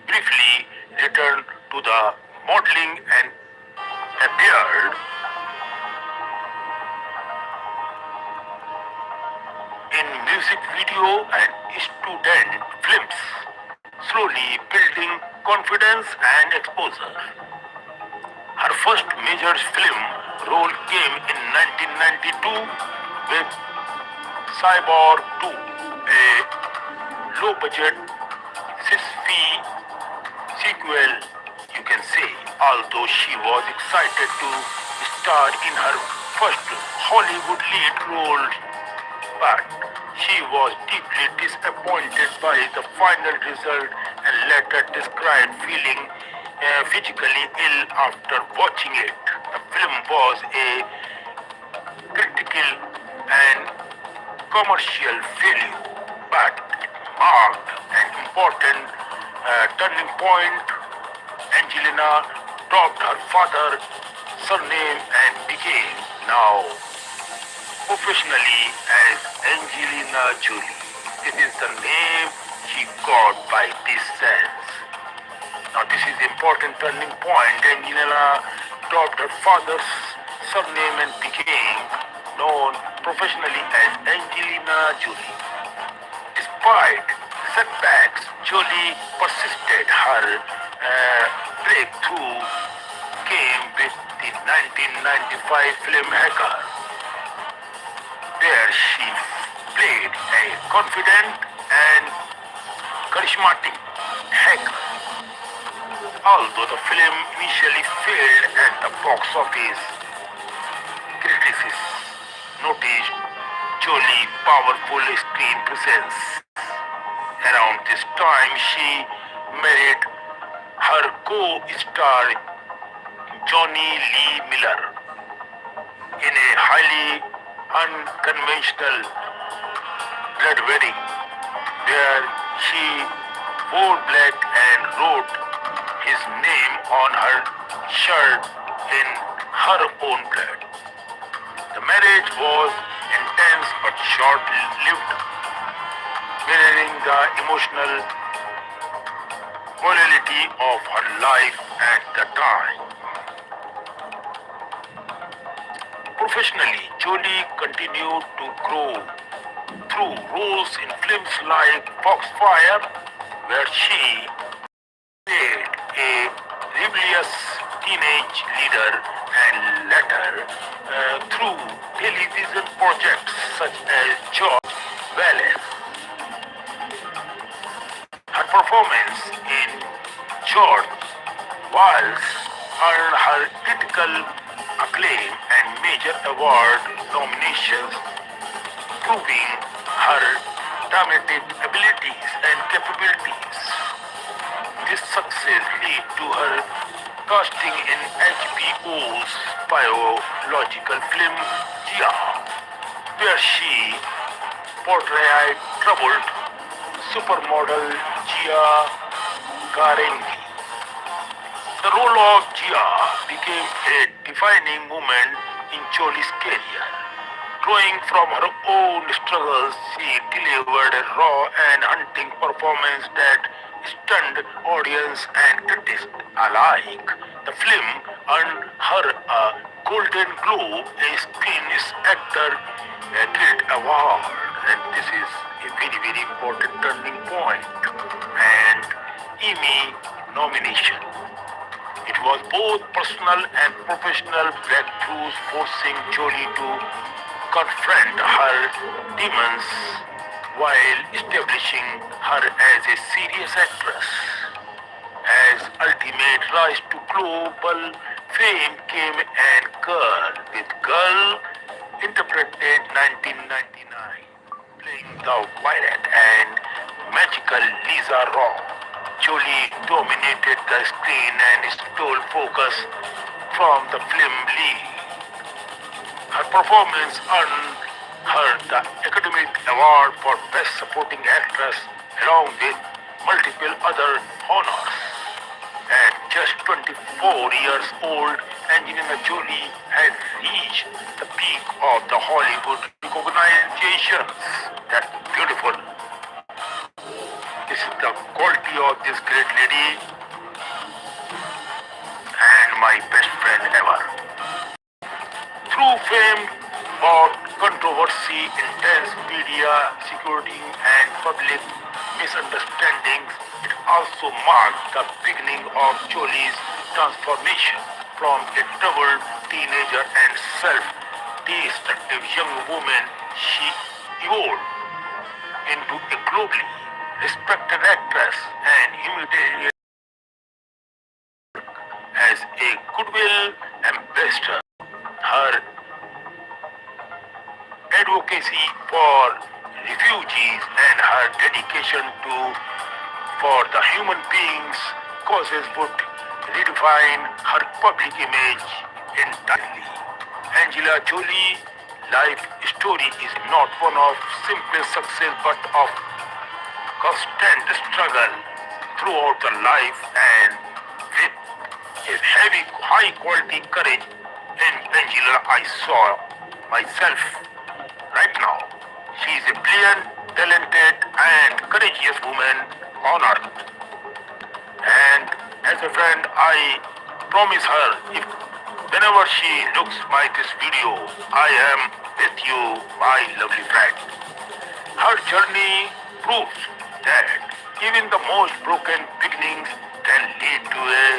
briefly returned to the modeling and appeared in music video and student films, slowly building confidence and exposure. Her first major film role came in 1992 with Cyborg 2, a low-budget sci-fi sequel, you can say. Although she was excited to star in her first Hollywood lead role, but she was deeply disappointed by the final result and later described feeling physically ill after watching it. The film was a critical and commercial failure, but it marked an important turning point. Angelina dropped her father's surname and became now professionally as Angelina Jolie. This is the name she got by this sense. Now this is important turning point. Angelina dropped her father's surname and became known professionally as Angelina Jolie. Despite setbacks, Jolie persisted. Her breakthrough came with the 1995 film Hacker, where she played a confident and charismatic hacker. Although the film initially failed at the box office, critics noticed Jolie's powerful screen presence. Around this time, she married her co-star Johnny Lee Miller in a highly unconventional blood wedding, where she wore black and wrote his name on her shirt in her own blood. The marriage was intense but short-lived, mirroring the emotional volatility of her life at the time. Professionally, Jolie continued to grow through roles in films like Foxfire, where she played a rebellious teenage leader, and later through television projects such as George Wallace. Her performance in George Wallace earned her critical acclaim and major award nominations, proving her dramatic abilities and capabilities. This success led to her casting in HBO's biological film Gia, where she portrayed troubled supermodel Gia Garengi. The role of Gia became a defining moment in Jolie's career. Drawing from her own struggles, she delivered a raw and haunting performance that stunned audience and critics alike. The film earned her a Golden Globe, a Screen Actor Guild Award, and this is a very, very important turning point, and Emmy nomination. It was both personal and professional breakthroughs, forcing Jolie to confront her demons while establishing her as a serious actress. As ultimate rise to global fame came and Girl with Girl interpreted 1999, playing the Violet and magical Lisa Raw. Jolie dominated the screen and stole focus from the film lead. Her performance earned her the Academy Award for Best Supporting Actress along with multiple other honors. At just 24 years old, Angelina Jolie had reached the peak of the Hollywood recognitions. That's beautiful. This is the quality of this great lady and my best friend ever. Through fame, brought controversy, intense media security, and public misunderstandings, it also marked the beginning of Jolie's transformation from a troubled teenager and self-destructive young woman. She evolved into a globally respected actress and humanitarian as a goodwill ambassador. Her advocacy for refugees and her dedication to for the human beings causes would redefine her public image entirely. Angela Jolie life story is not one of simple success but of constant struggle throughout the life, and with a heavy high quality courage in Angela I saw myself right now. She is a brilliant, talented and courageous woman on earth. And as a friend, I promise her if whenever she looks my this video, I am with you, my lovely friend. Her journey proves that even the most broken beginnings can lead to a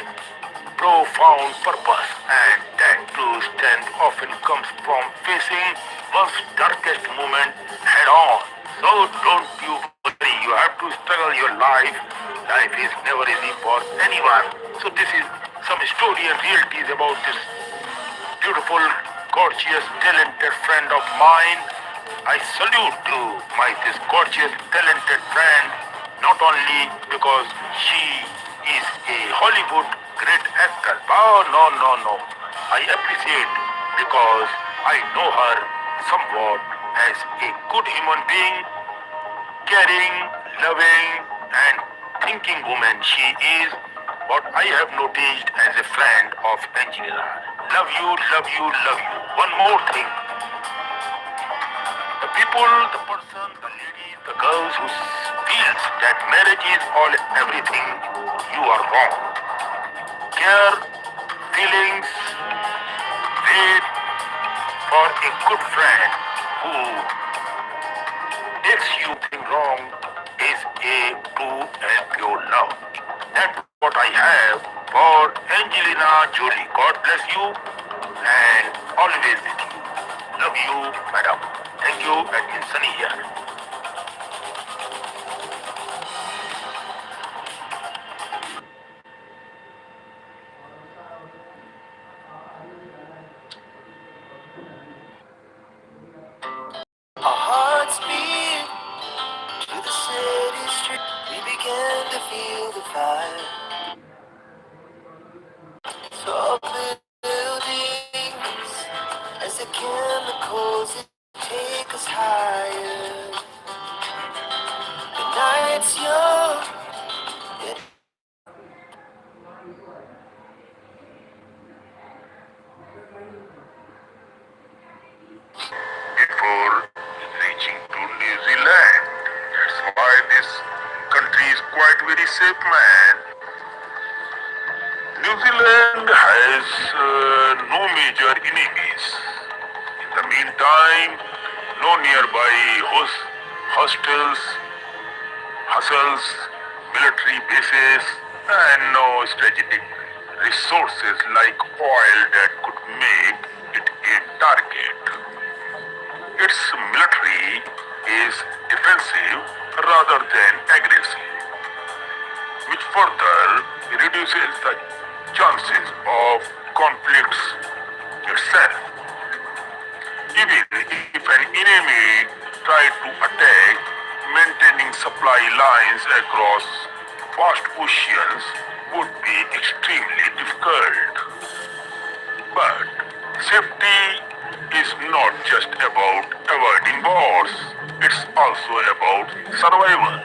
profound purpose, and that true strength often comes from facing one's darkest moment head on. So don't you worry, you have to struggle your life. Life is never easy for anyone. So this is some story and realities about this beautiful, gorgeous, talented friend of mine. I salute to my this gorgeous, talented friend, not only because she is a Hollywood great actress. Oh, no, no, no. I appreciate because I know her somewhat as a good human being, caring, loving, and thinking woman she is, what I have noticed as a friend of Angela. Love you, love you, love you. One more thing. The people, the person, the lady, the girls who feels that marriage is all everything, you are wrong. Care, feelings, wait for a good good friend who takes you think wrong is a true and pure love. That's what I have for Angelina Jolie. God bless you and always with you. Love you, madam. Thank you, and Sunny here. Our hearts beat to the city street. We began to feel the fire. Tall buildings as the chemicals that take us higher. The night's young. And Before reaching to New Zealand, that's why this country is quite very safe, man. New Zealand has no major enemies. In the meantime, no nearby hostels, hustles, military bases, and no strategic resources like oil that could make it a target. Its military is defensive rather than aggressive, which further reduces the chances of conflicts itself. Even if an enemy tried to attack, maintaining supply lines across vast oceans would be extremely difficult. But safety is not just about avoiding wars, it's also about survival.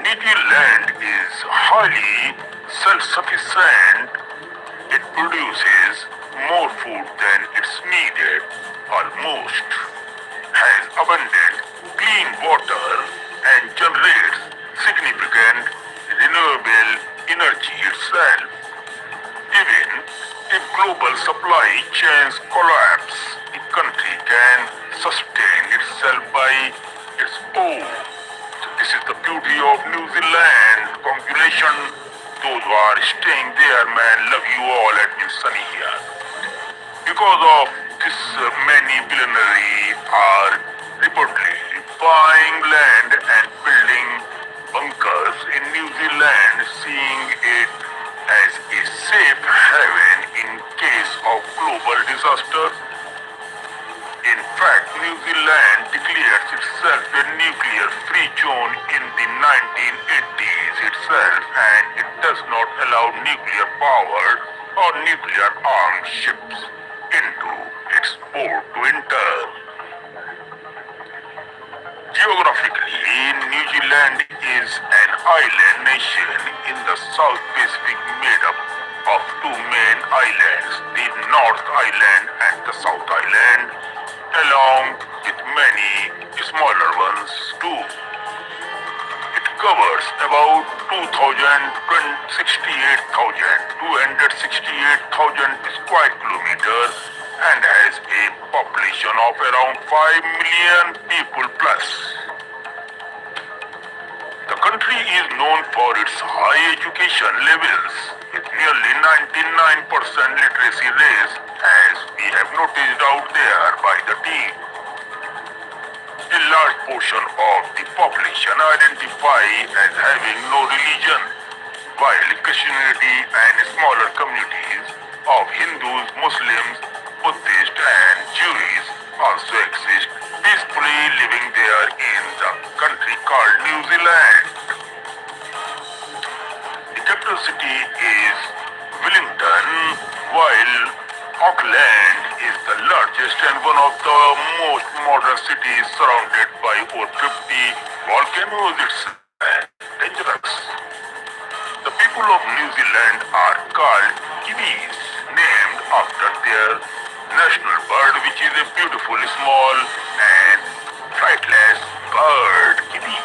New Zealand is highly self-sufficient. It produces more food than it's needed, almost, has abundant clean water, and generates significant renewable energy itself. Even if global supply chains collapse, the country can sustain itself by its own. So this is the beauty of New Zealand. Congratulations, those who are staying there, man. Love you all at Sunny here. Because of this, many billionaires are reportedly buying land and building bunkers in New Zealand, seeing it as a safe haven in case of global disaster. In fact, New Zealand declared itself a nuclear-free zone in the 1980s itself, and it does not allow nuclear-powered or nuclear-armed ships into its port to enter. Geographically, New Zealand is an island nation in the South Pacific made up of two main islands, the North Island and the South Island, along with many smaller ones too. It covers about 268,268,000 square kilometers and has a population of around 5 million people plus. The country is known for its high education levels, with nearly 99% literacy rate, as we have noticed out there by the team. A large portion of the population identify as having no religion, while Christianity and smaller communities of Hindus, Muslims, Buddhists, and Jews also exist, peacefully living there in the country called New Zealand. The capital city is Wellington, while Auckland is the largest and one of the most modern cities, surrounded by over 50 volcanoes. It's dangerous. The people of New Zealand are called Kiwis, named after their national bird, which is a beautiful, small, and flightless bird, kiwi.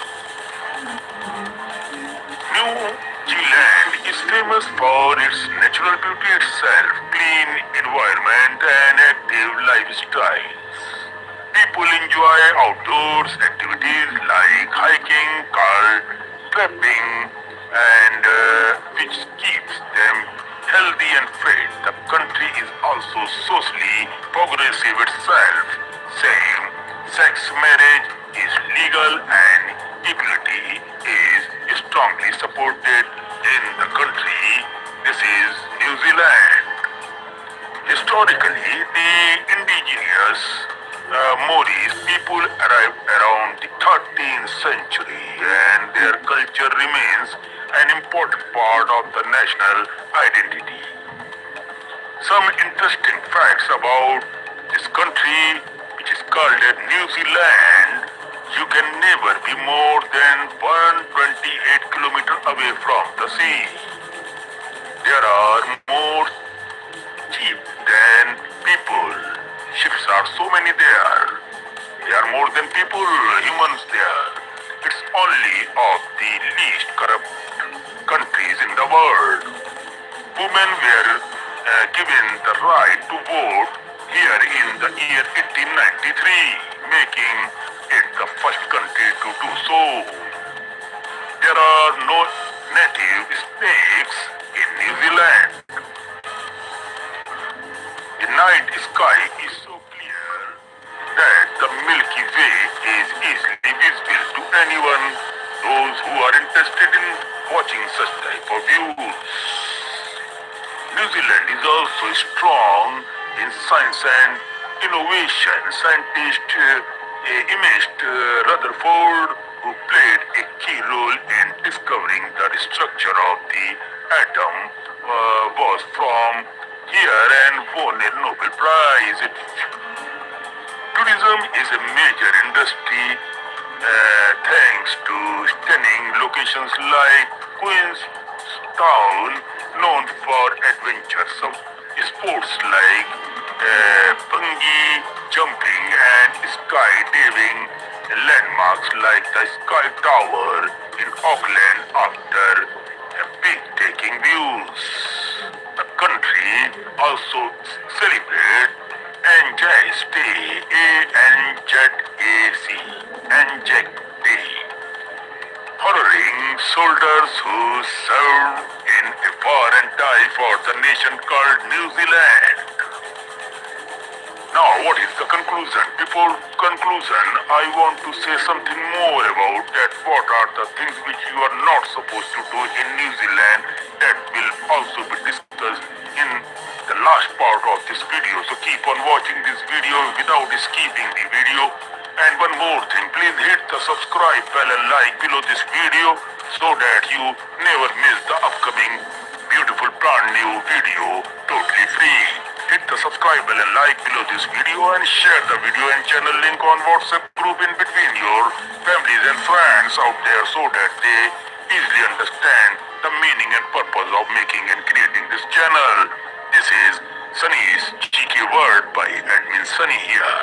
New Zealand is famous for its natural beauty itself, clean environment, and active lifestyles. People enjoy outdoors activities like hiking, car trapping, and which keeps them healthy and fit. The country is also socially progressive itself. Same-sex marriage is legal and equality is strongly supported in the country. This is New Zealand. Historically, the indigenous Maoris people arrived around the 13th century and their culture remains an important part of the national identity. Some interesting facts about this country, which is called New Zealand, you can never be more than 128 kilometers away from the sea. There are more cheap than people. Ships are so many there. There are more than people, humans there. It's only of the least corrupt countries in the world. Women were given the right to vote here in the year 1893, making it the first country to do so. There are no native snakes in New Zealand. The night sky is so clear that the Milky Way is easily visible to anyone, those who are interested in watching such type of views. New Zealand is also strong in science and innovation. Scientist Ernest Rutherford, who played a key role in discovering the structure of the atom, was from here and won a Nobel Prize. Tourism is a major industry thanks to stunning locations like Queenstown, known for adventures of sports like bungee jumping and skydiving, landmarks like the Sky Tower in Auckland after breathtaking views. The country also celebrates Anzac Day, A-N-Z-A-C, Anzac Day, honoring soldiers who served in a war and died for the nation called New Zealand. Now, what is the conclusion? Before conclusion, I want to say something more about that. What are the things which you are not supposed to do in New Zealand that will also be discussed in the last part of this video. So keep on watching this video without skipping the video. And one more thing, please hit the subscribe bell and like below this video so that you never miss the upcoming beautiful brand new video totally free. Hit the subscribe bell and like below this video and share the video and channel link on WhatsApp group in between your families and friends out there so that they easily understand the meaning and purpose of making and creating this channel. This is Sunny's GK Word by Admin Sunny here.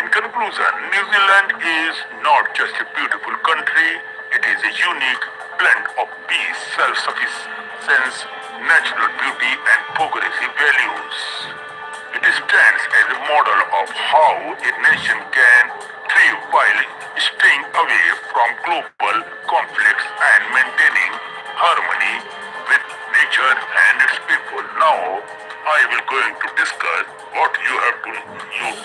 In conclusion, New Zealand is not just a beautiful country, it is a unique blend of peace, self-sufficiency, natural beauty and progressive values. It stands as a model of how a nation can thrive while staying away from global conflicts and maintaining harmony with nature and its people. Now, I will going to discuss what you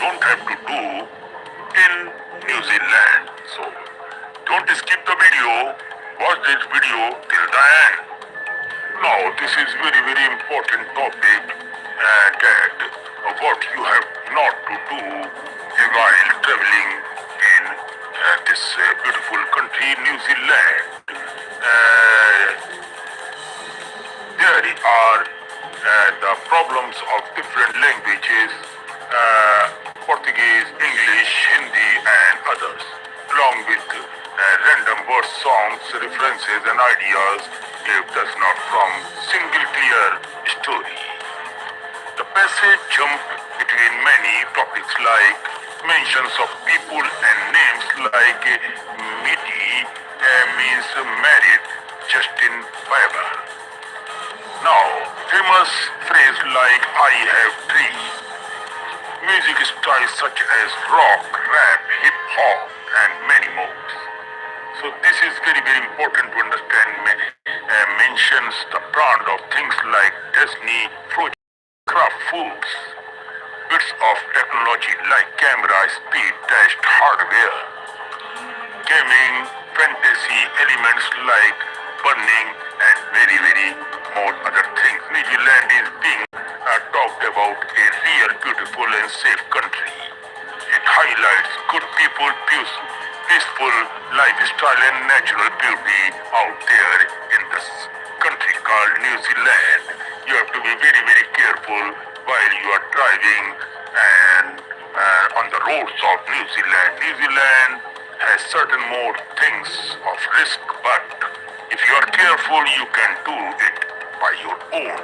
don't have to do in New Zealand. So, don't skip the video. Watch this video till the end. Now, this is very important topic that what you have not to do while traveling in this beautiful country, New Zealand. There are the problems of different languages, Portuguese, English, Hindi and others, along with random word songs, references and ideas if does not from single clear story. The passage jumped between many topics like mentions of people and names like Midi means married, Justin Bieber. Now, famous phrase like I have tree music styles such as rock, rap, hip hop, and many more. So this is very very important to understand. Mentions the brand of things like Disney, Frozen, craft foods, bits of technology like camera, speed test hardware, gaming, fantasy elements like burning, and very very more other things. New Zealand is being talked about a real, beautiful and safe country. It highlights good people, peaceful lifestyle and natural beauty out there in this country called New Zealand. You have to be very, very careful while you are driving and on the roads of New Zealand. New Zealand has certain more things of risk, but if you are careful, you can do it by your own.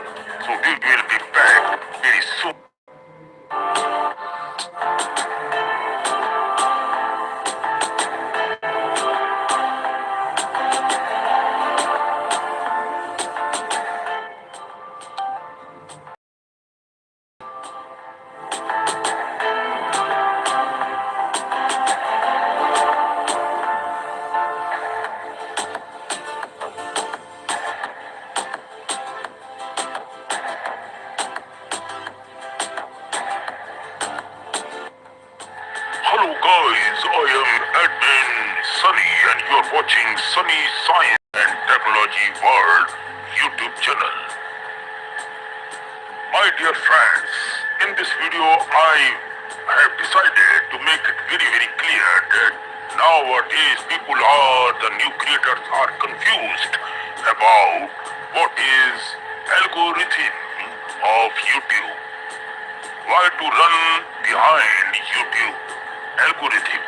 So we will be back very soon. Hello guys, I am Admin Sunny and you are watching Sunny Science and Technology World YouTube channel. My dear friends, in this video I have decided to make it very very clear that nowadays the new creators are confused about what is algorithm of YouTube. Why to run behind YouTube algorithm?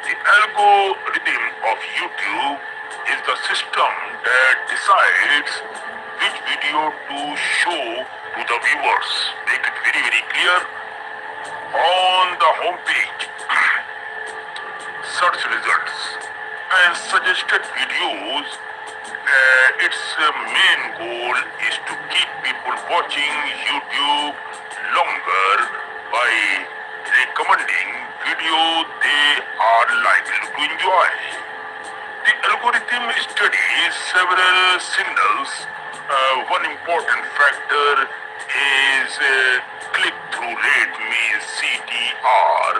The algorithm of YouTube is the system that decides which video to show to the viewers. Make it very very clear. On the home page, search results and suggested videos, its main goal is to keep people watching YouTube longer by recommending videos they are likely to enjoy. The algorithm studies several signals. One important factor is click-through rate, means CTR,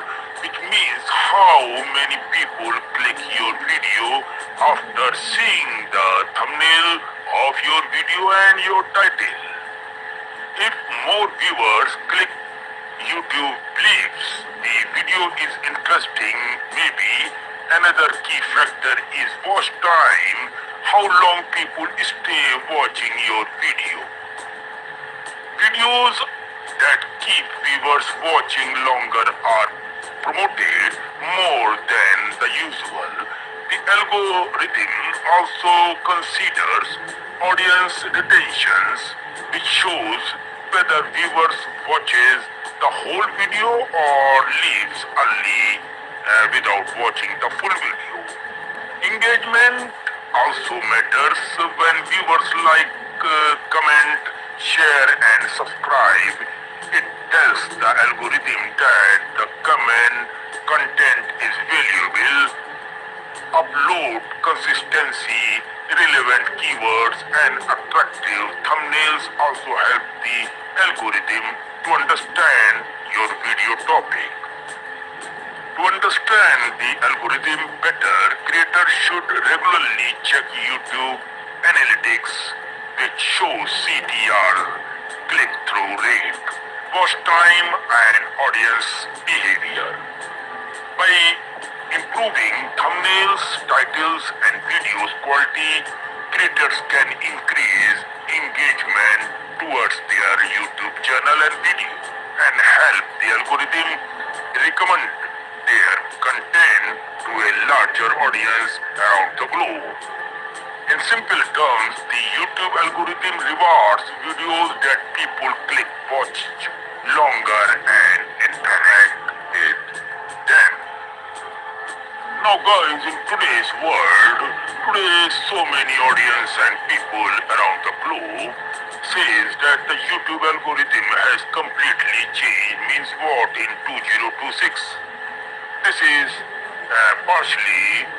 which means how many people click your video after seeing the thumbnail of your video and your title. If more viewers click, YouTube believes the video is interesting. Maybe another key factor is watch time, how long people stay watching your video. Videos that keep viewers watching longer are promoted more than the usual. The algorithm also considers audience retentions, which shows whether viewers watches the whole video or leaves early without watching the full video. Engagement also matters. When viewers like, comment, share and subscribe, it tells the algorithm that the content is valuable. Upload consistency, relevant keywords and attractive thumbnails also help the algorithm to understand your video topic. To understand the algorithm better, creators should regularly check YouTube analytics, which shows CTR, click-through rate, watch time and audience behavior. By improving thumbnails, titles and videos quality, creators can increase engagement towards their YouTube channel and video and help the algorithm recommend their content to a larger audience around the globe. In simple terms, the YouTube algorithm rewards videos that people click, watch longer and interact with them. Now guys, in today's world, so many audience and people around the globe says that the YouTube algorithm has completely changed means what in 2026. This is partially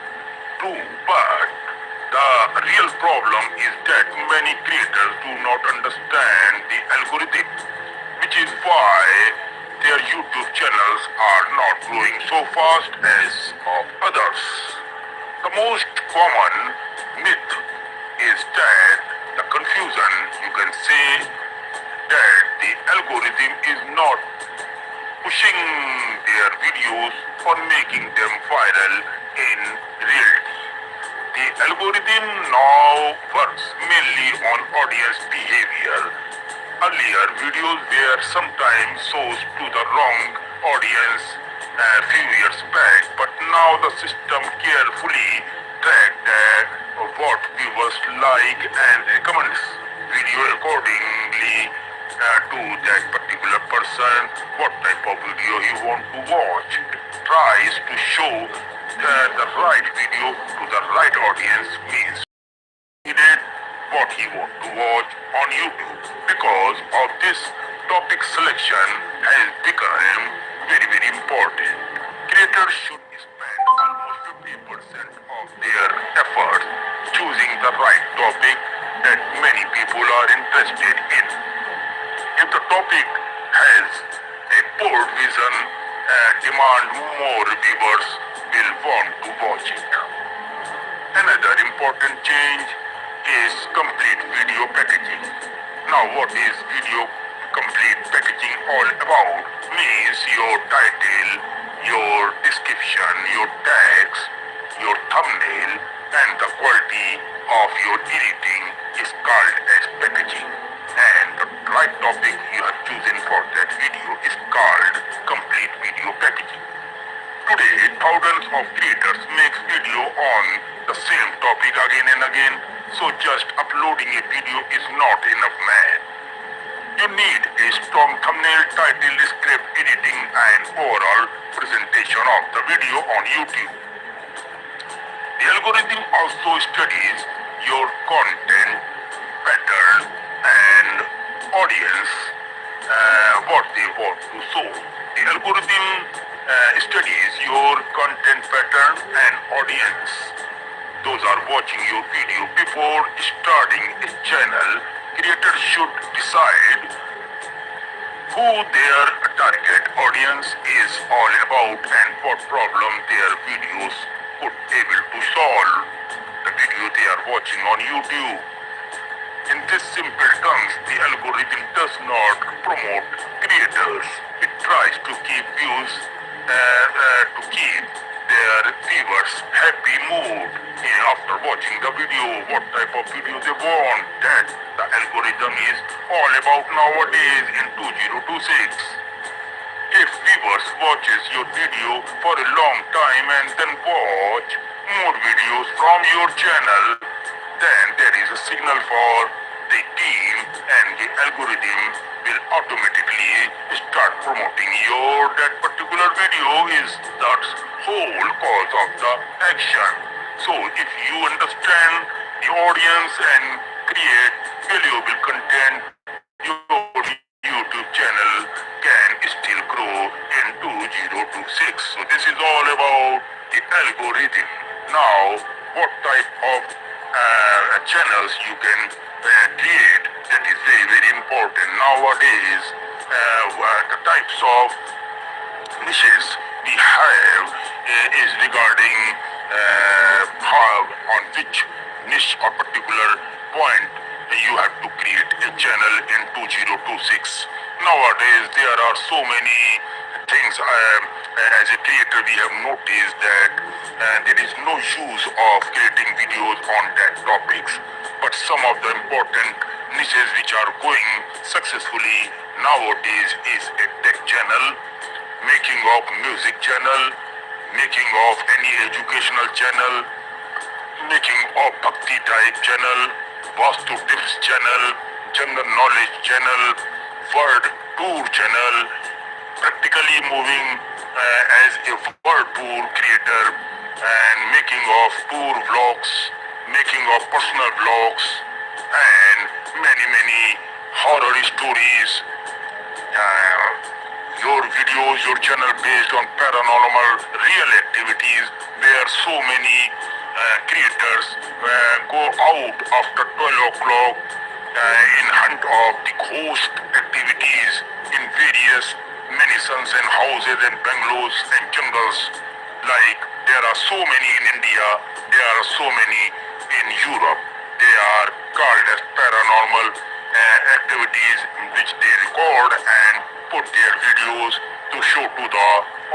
true, but the real problem is that many creators do not understand the algorithm, which is why their YouTube channels are not growing so fast as of others. The most common myth is that the confusion, you can say that the algorithm is not pushing their videos or making them viral in reality. The algorithm now works mainly on audience behavior. Earlier, videos were sometimes sourced to the wrong audience a few years back, but now the system carefully tracks what viewers like and recommends video accordingly to that particular person, what type of video you want to watch. It tries to show the right video to the right audience means he did what he want to watch on YouTube. Because of this, topic selection has become very, very important. Creators should spend almost 50% of their effort choosing the right topic that many people are interested in. If the topic has a poor vision, demand more viewers will want to watch it. Another important change is complete video packaging. Now what is video complete packaging all about? Means your title, your description, your tags, your thumbnail and the quality of your editing is called as packaging. And the right topic you have chosen for that video is called complete video packaging. Today, thousands of creators make video on the same topic again and again, so just uploading a video is not enough, man. You need a strong thumbnail, title, script, editing, and overall presentation of the video on YouTube. The algorithm also studies your content pattern and audience, what they want to show. The algorithm studies your content pattern and audience. Those are watching your video before starting a channel. Creators should decide who their target audience is all about and what problem their videos could able to solve. The video they are watching on YouTube. In this simple terms, the algorithm does not promote creators. It tries to keep views, to keep their viewers happy mood after watching the video, what type of video they want. That the algorithm is all about nowadays in 2026. If viewers watches your video for a long time and then watch more videos from your channel, then there is a signal for the team and the algorithm will automatically start promoting your that particular video is the whole cause of the action. So if you understand the audience and create valuable content, your YouTube channel can still grow in 2026. So this is all about the algorithm. Now, what type of channels you can create, that is very, very important. Nowadays, the types of niches we have is regarding how, on which niche or particular point you have to create a channel in 2026. Nowadays, there are so many things. As a creator, we have noticed that there is no use of creating videos on that topics. But some of the important niches which are going successfully nowadays is a tech channel, making of music channel, making of any educational channel, making of bhakti type channel, vastu tips channel, general knowledge channel, word tour channel, practically moving as a word tour creator and making of tour vlogs, making of personal vlogs and many horror stories, your videos, your channel based on paranormal real activities where so many creators go out after 12 o'clock in hunt of the ghost activities in various mansions and houses and bungalows and jungles. Like there are so many in India, there are so many in Europe. They are called as paranormal activities which they record and put their videos to show to the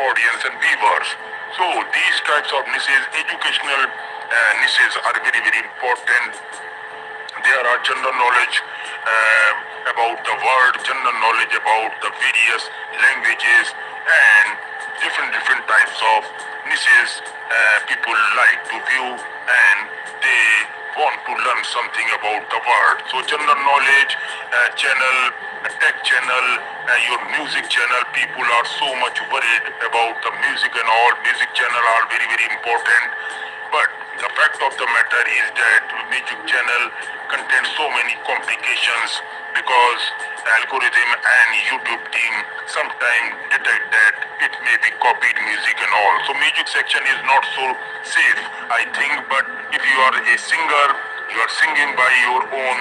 audience and viewers. So these types of niches, educational niches are very, very important. There are general knowledge about the world, general knowledge about the various languages and different types of niches people like to view and they want to learn something about the world. So general knowledge channel, tech channel, your music channel, people are so much worried about the music and all. Music channel are very, very important. But the fact of the matter is that music channel contains so many complications because algorithm and YouTube team sometimes detect that it may be copied music and all. So music section is not so safe, I think. But if you are a singer, you are singing by your own,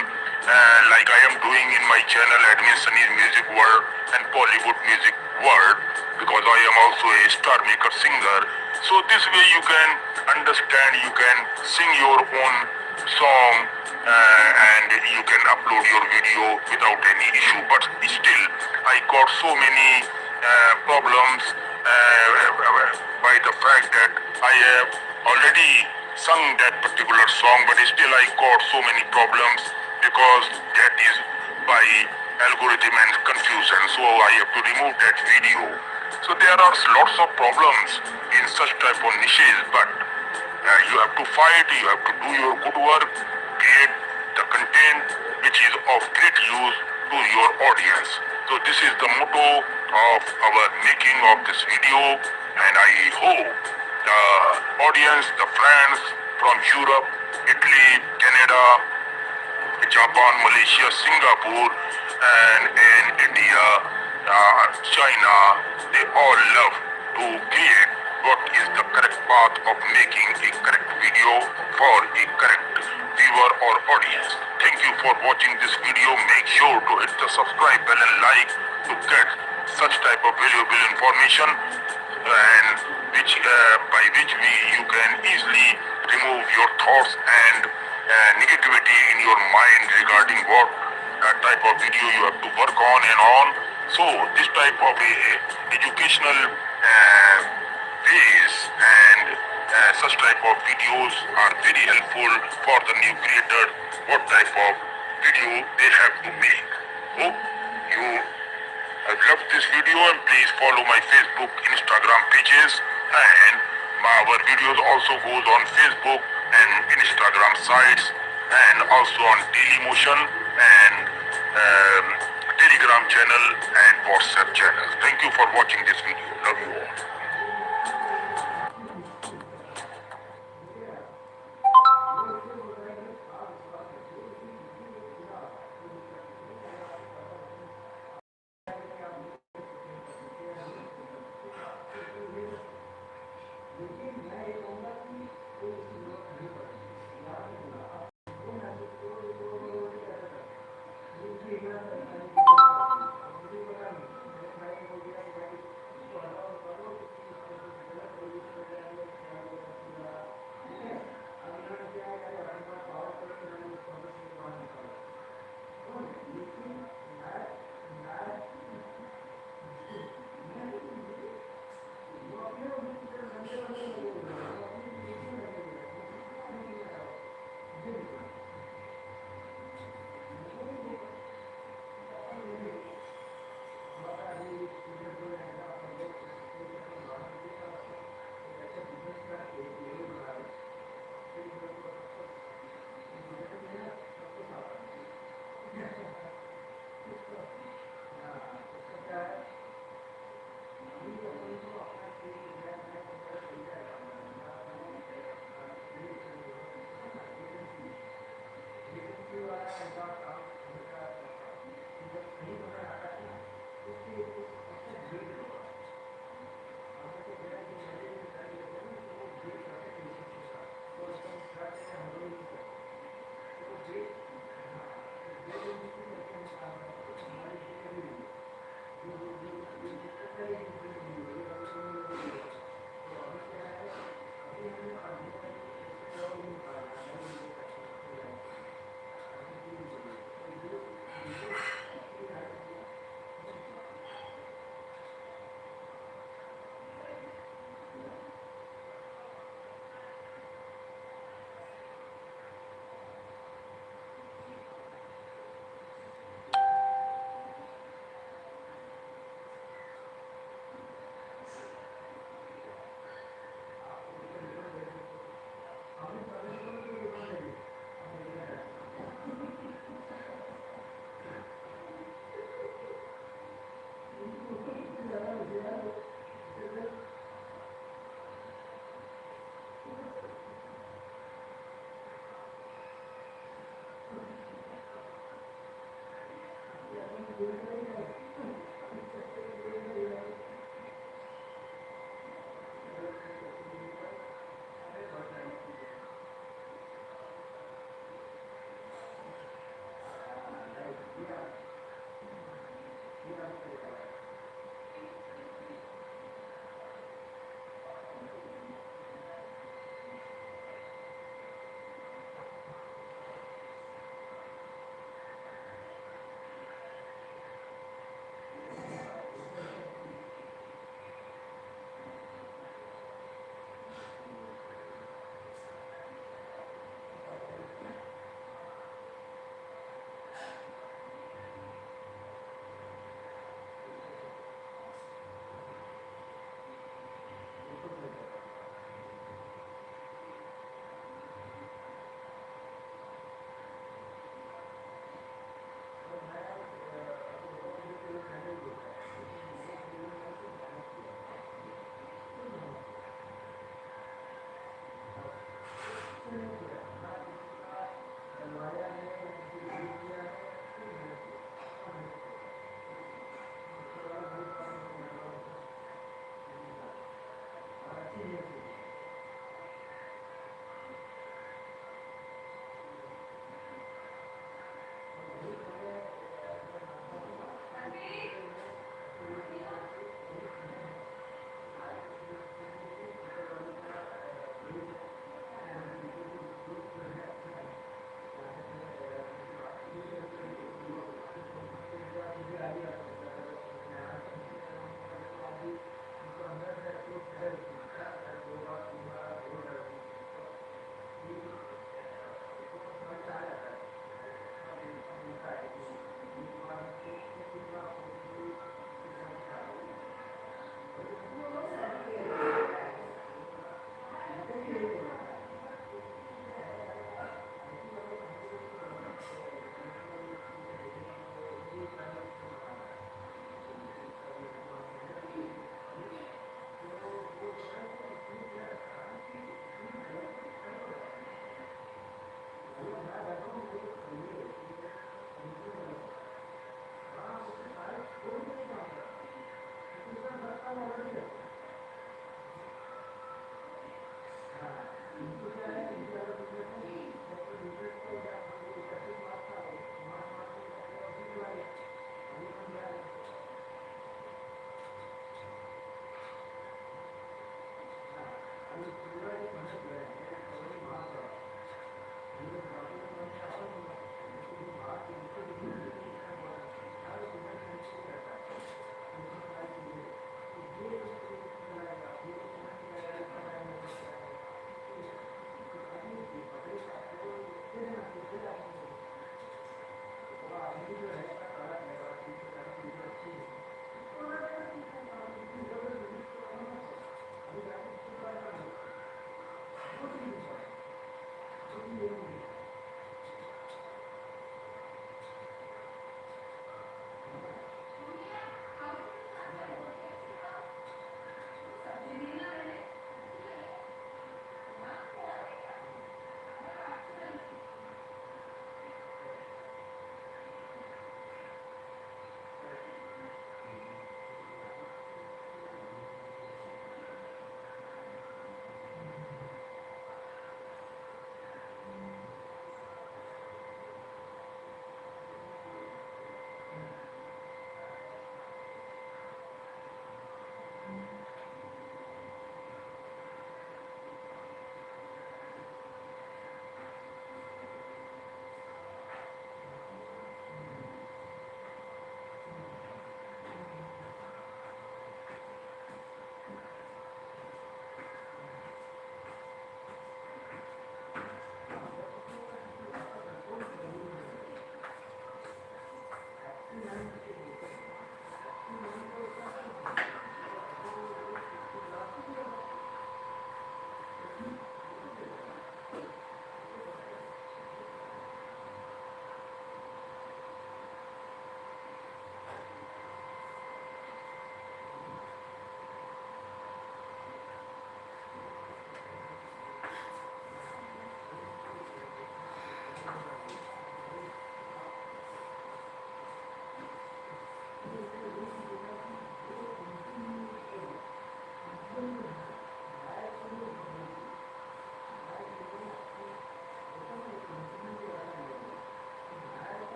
like I am doing in my channel, Admin Sunny's Music World and Bollywood Music World, because I am also a star maker singer. So this way you can understand, you can sing your own song and you can upload your video without any issue. But still, I got so many problems by the fact that I have already sung that particular song, but still I got so many problems because that is by algorithm and confusion. So I have to remove that video. So there are lots of problems in such type of niches, but you have to fight, you have to do your good work, create the content which is of great use to your audience. So this is the motto of our making of this video, and I hope the audience, the friends from Europe, Italy, Canada, Japan, Malaysia, Singapore, and in India, China, they all love to create what is the correct path of making a correct video for a correct viewer or audience. Thank you for watching this video. Make sure to hit the subscribe bell and like to get such type of valuable information and which by which you can easily remove your thoughts and negativity in your mind regarding what type of video you have to work on and on. So this type of educational ways and such type of videos are very helpful for the new creator, what type of video they have to make. Hope you have loved this video, and please follow my Facebook, Instagram pages, and our videos also goes on Facebook and Instagram sites and also on Dailymotion and Telegram channel and WhatsApp channel. Thank you for watching this video. Love you all.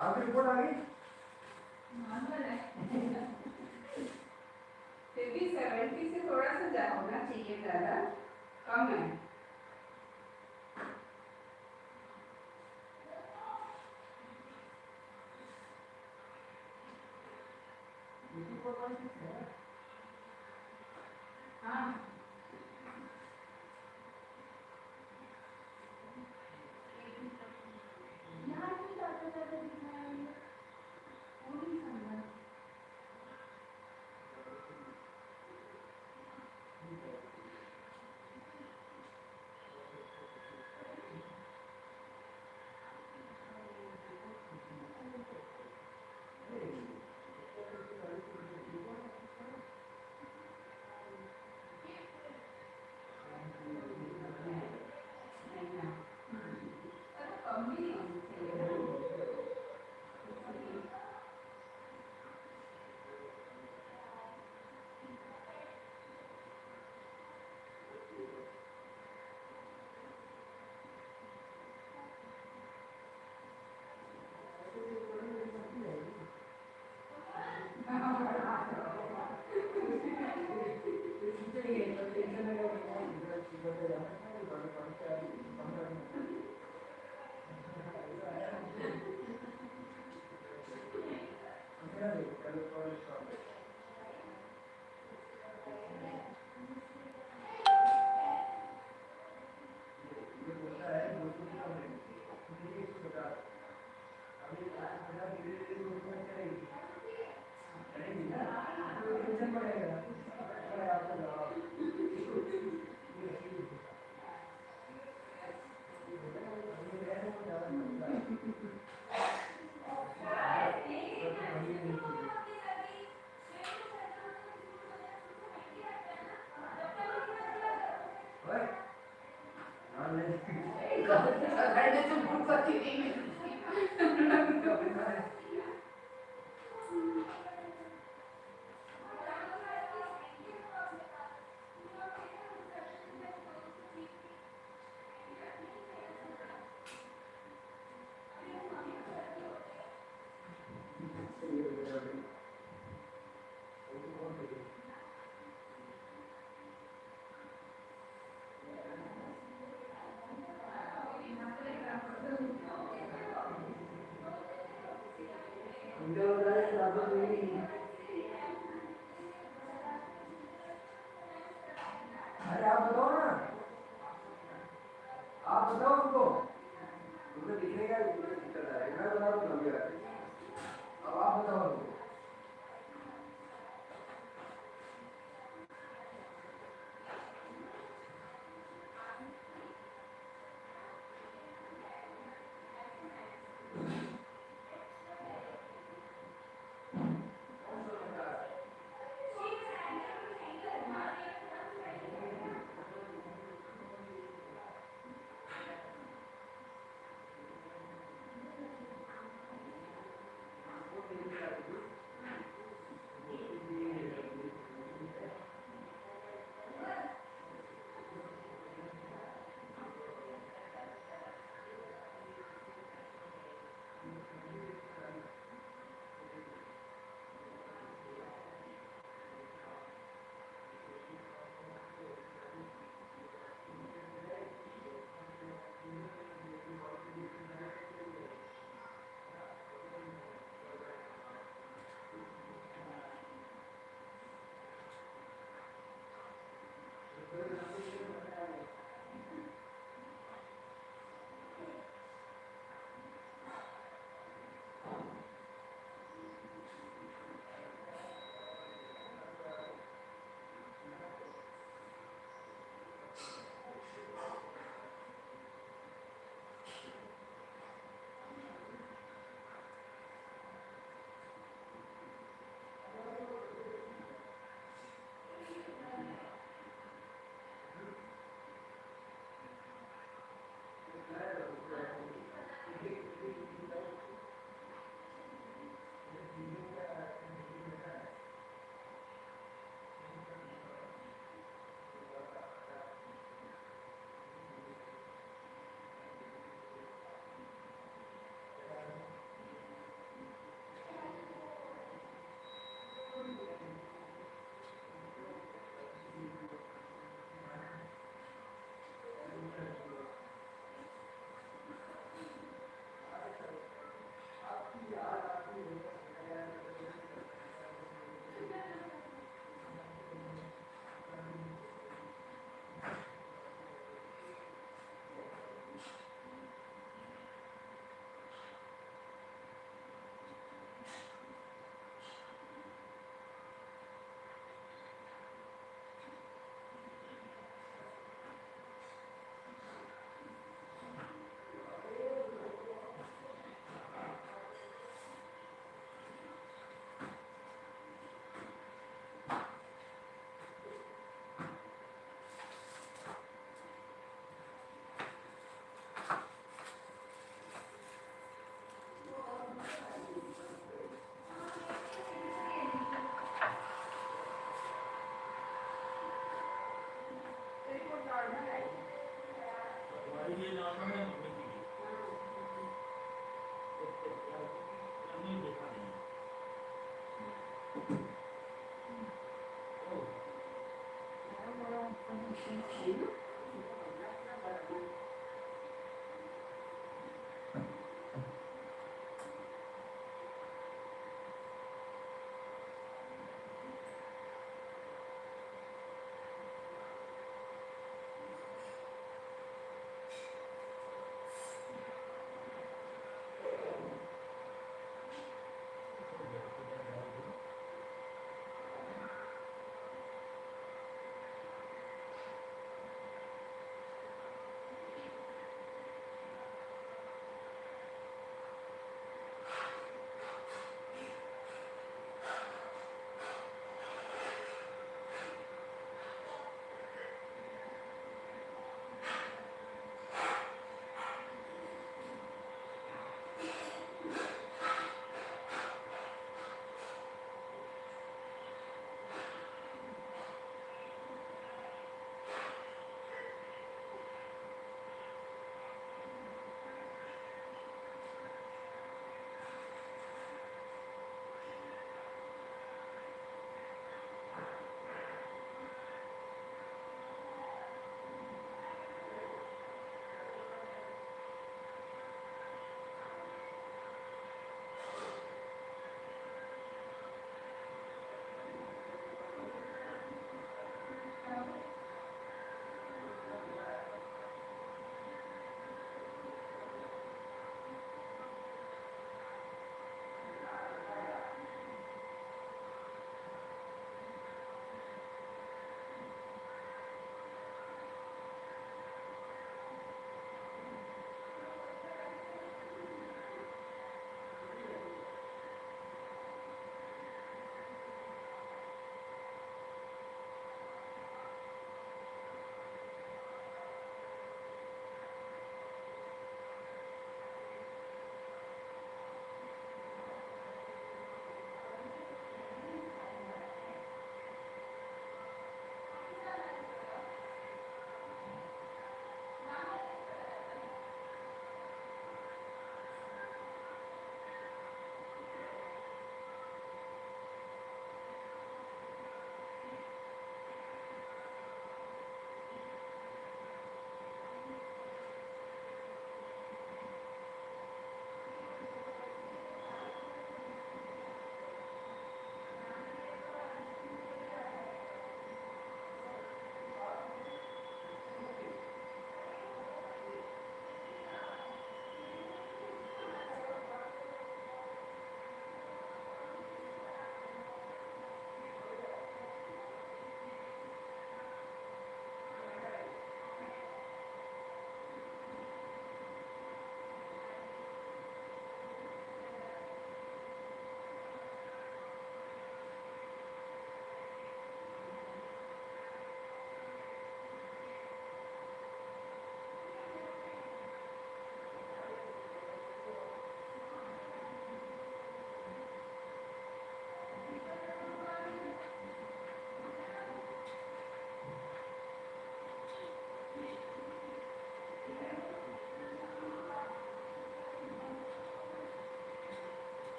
आपकी report आ गई फिर भी 70 से थोड़ा सा ज्यादा होना चाहिए, ज़्यादा कम है। हाँ यहाँ भी ज़्यादा ज़्यादा दिखा है, वो नहीं समझा। कम भी नहीं होनी चाहिए। अरे आप बताओ ना, आप बताओ उनको, उनको दिखने का दिक्कत है, मैं बता रहा हूँ अभी। अब आप बताओ उनको।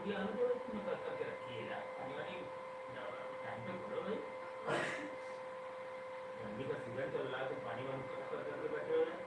ये अनुभव तुमने करके रखी है यार, पानी वानी टाइम पे भरो भाई। गर्मी का सीजन चल रहा है तो पानी वानी करके बैठे हो जाए।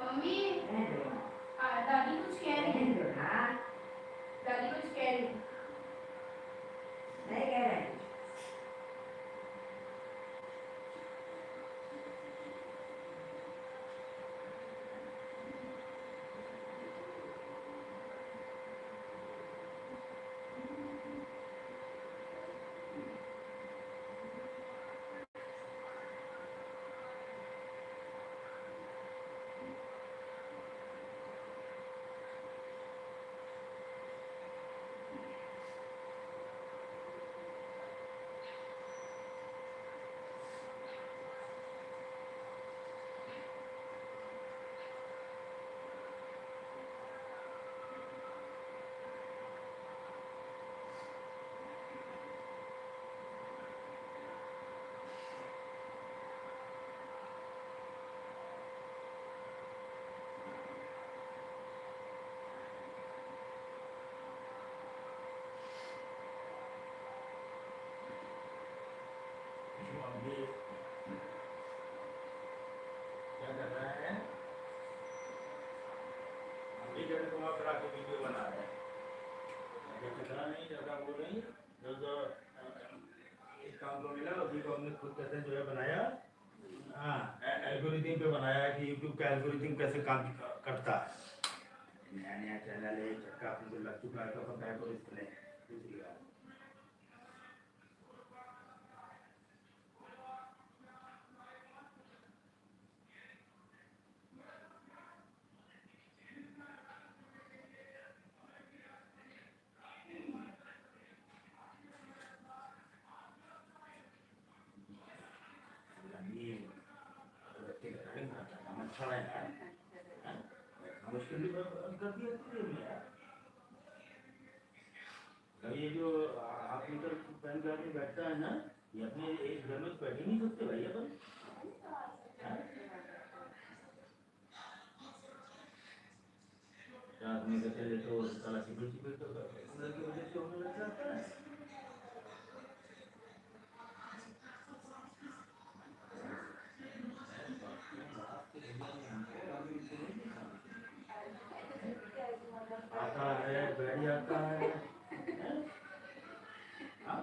मम्मी दादी कुछ कह रही है। दादी कुछ कह रही है। नहीं कह रहे। अभी क्या कर रहा है? अभी जैसे तुम्हारा करा के वीडियो बना रहे हैं, जैसे करा नहीं ज़्यादा वो नहीं, जो इस काम को मिला उसी को हमने खुद कैसे जो है बनाया। हाँ, एल्गोरिथम पे बनाया है कि यूट्यूब का एल्गोरिथम कैसे काम करता है। नया नया चैनल है, चक्का अपने को लग चुका है तो पता है तो इसने दूसरी बात। अच्छा है यार, मुश्किल भी कर दिया तुझे यार। ये जो हाफ लीटर पैन के आदमी बैठता है ना, ये अपने एक घर में तो बैठ ही नहीं सकते भाई अपन। रात में कहते तो साला चिपल चिपल तो कूलर की वजह से होने लग जाता है। आता है बैठ जाता है। हाँ?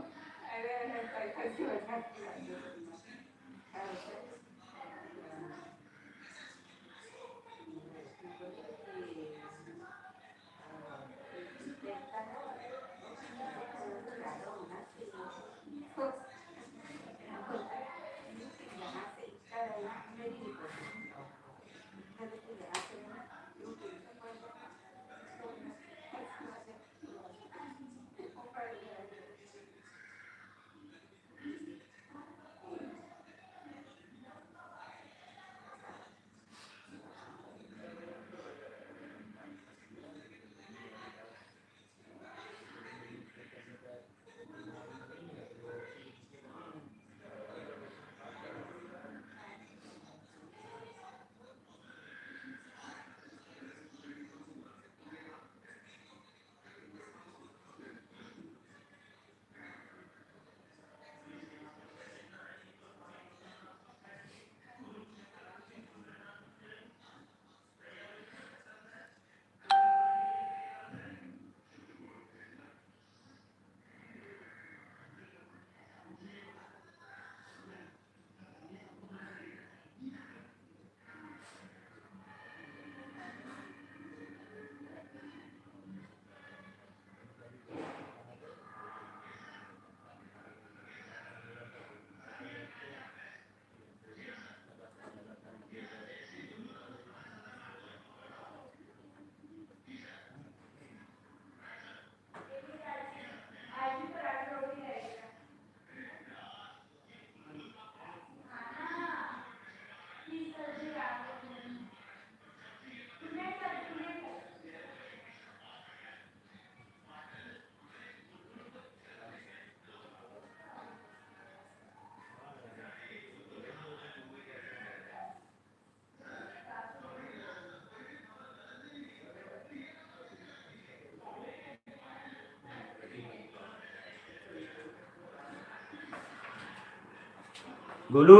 गोलू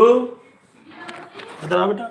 इधर आ बेटा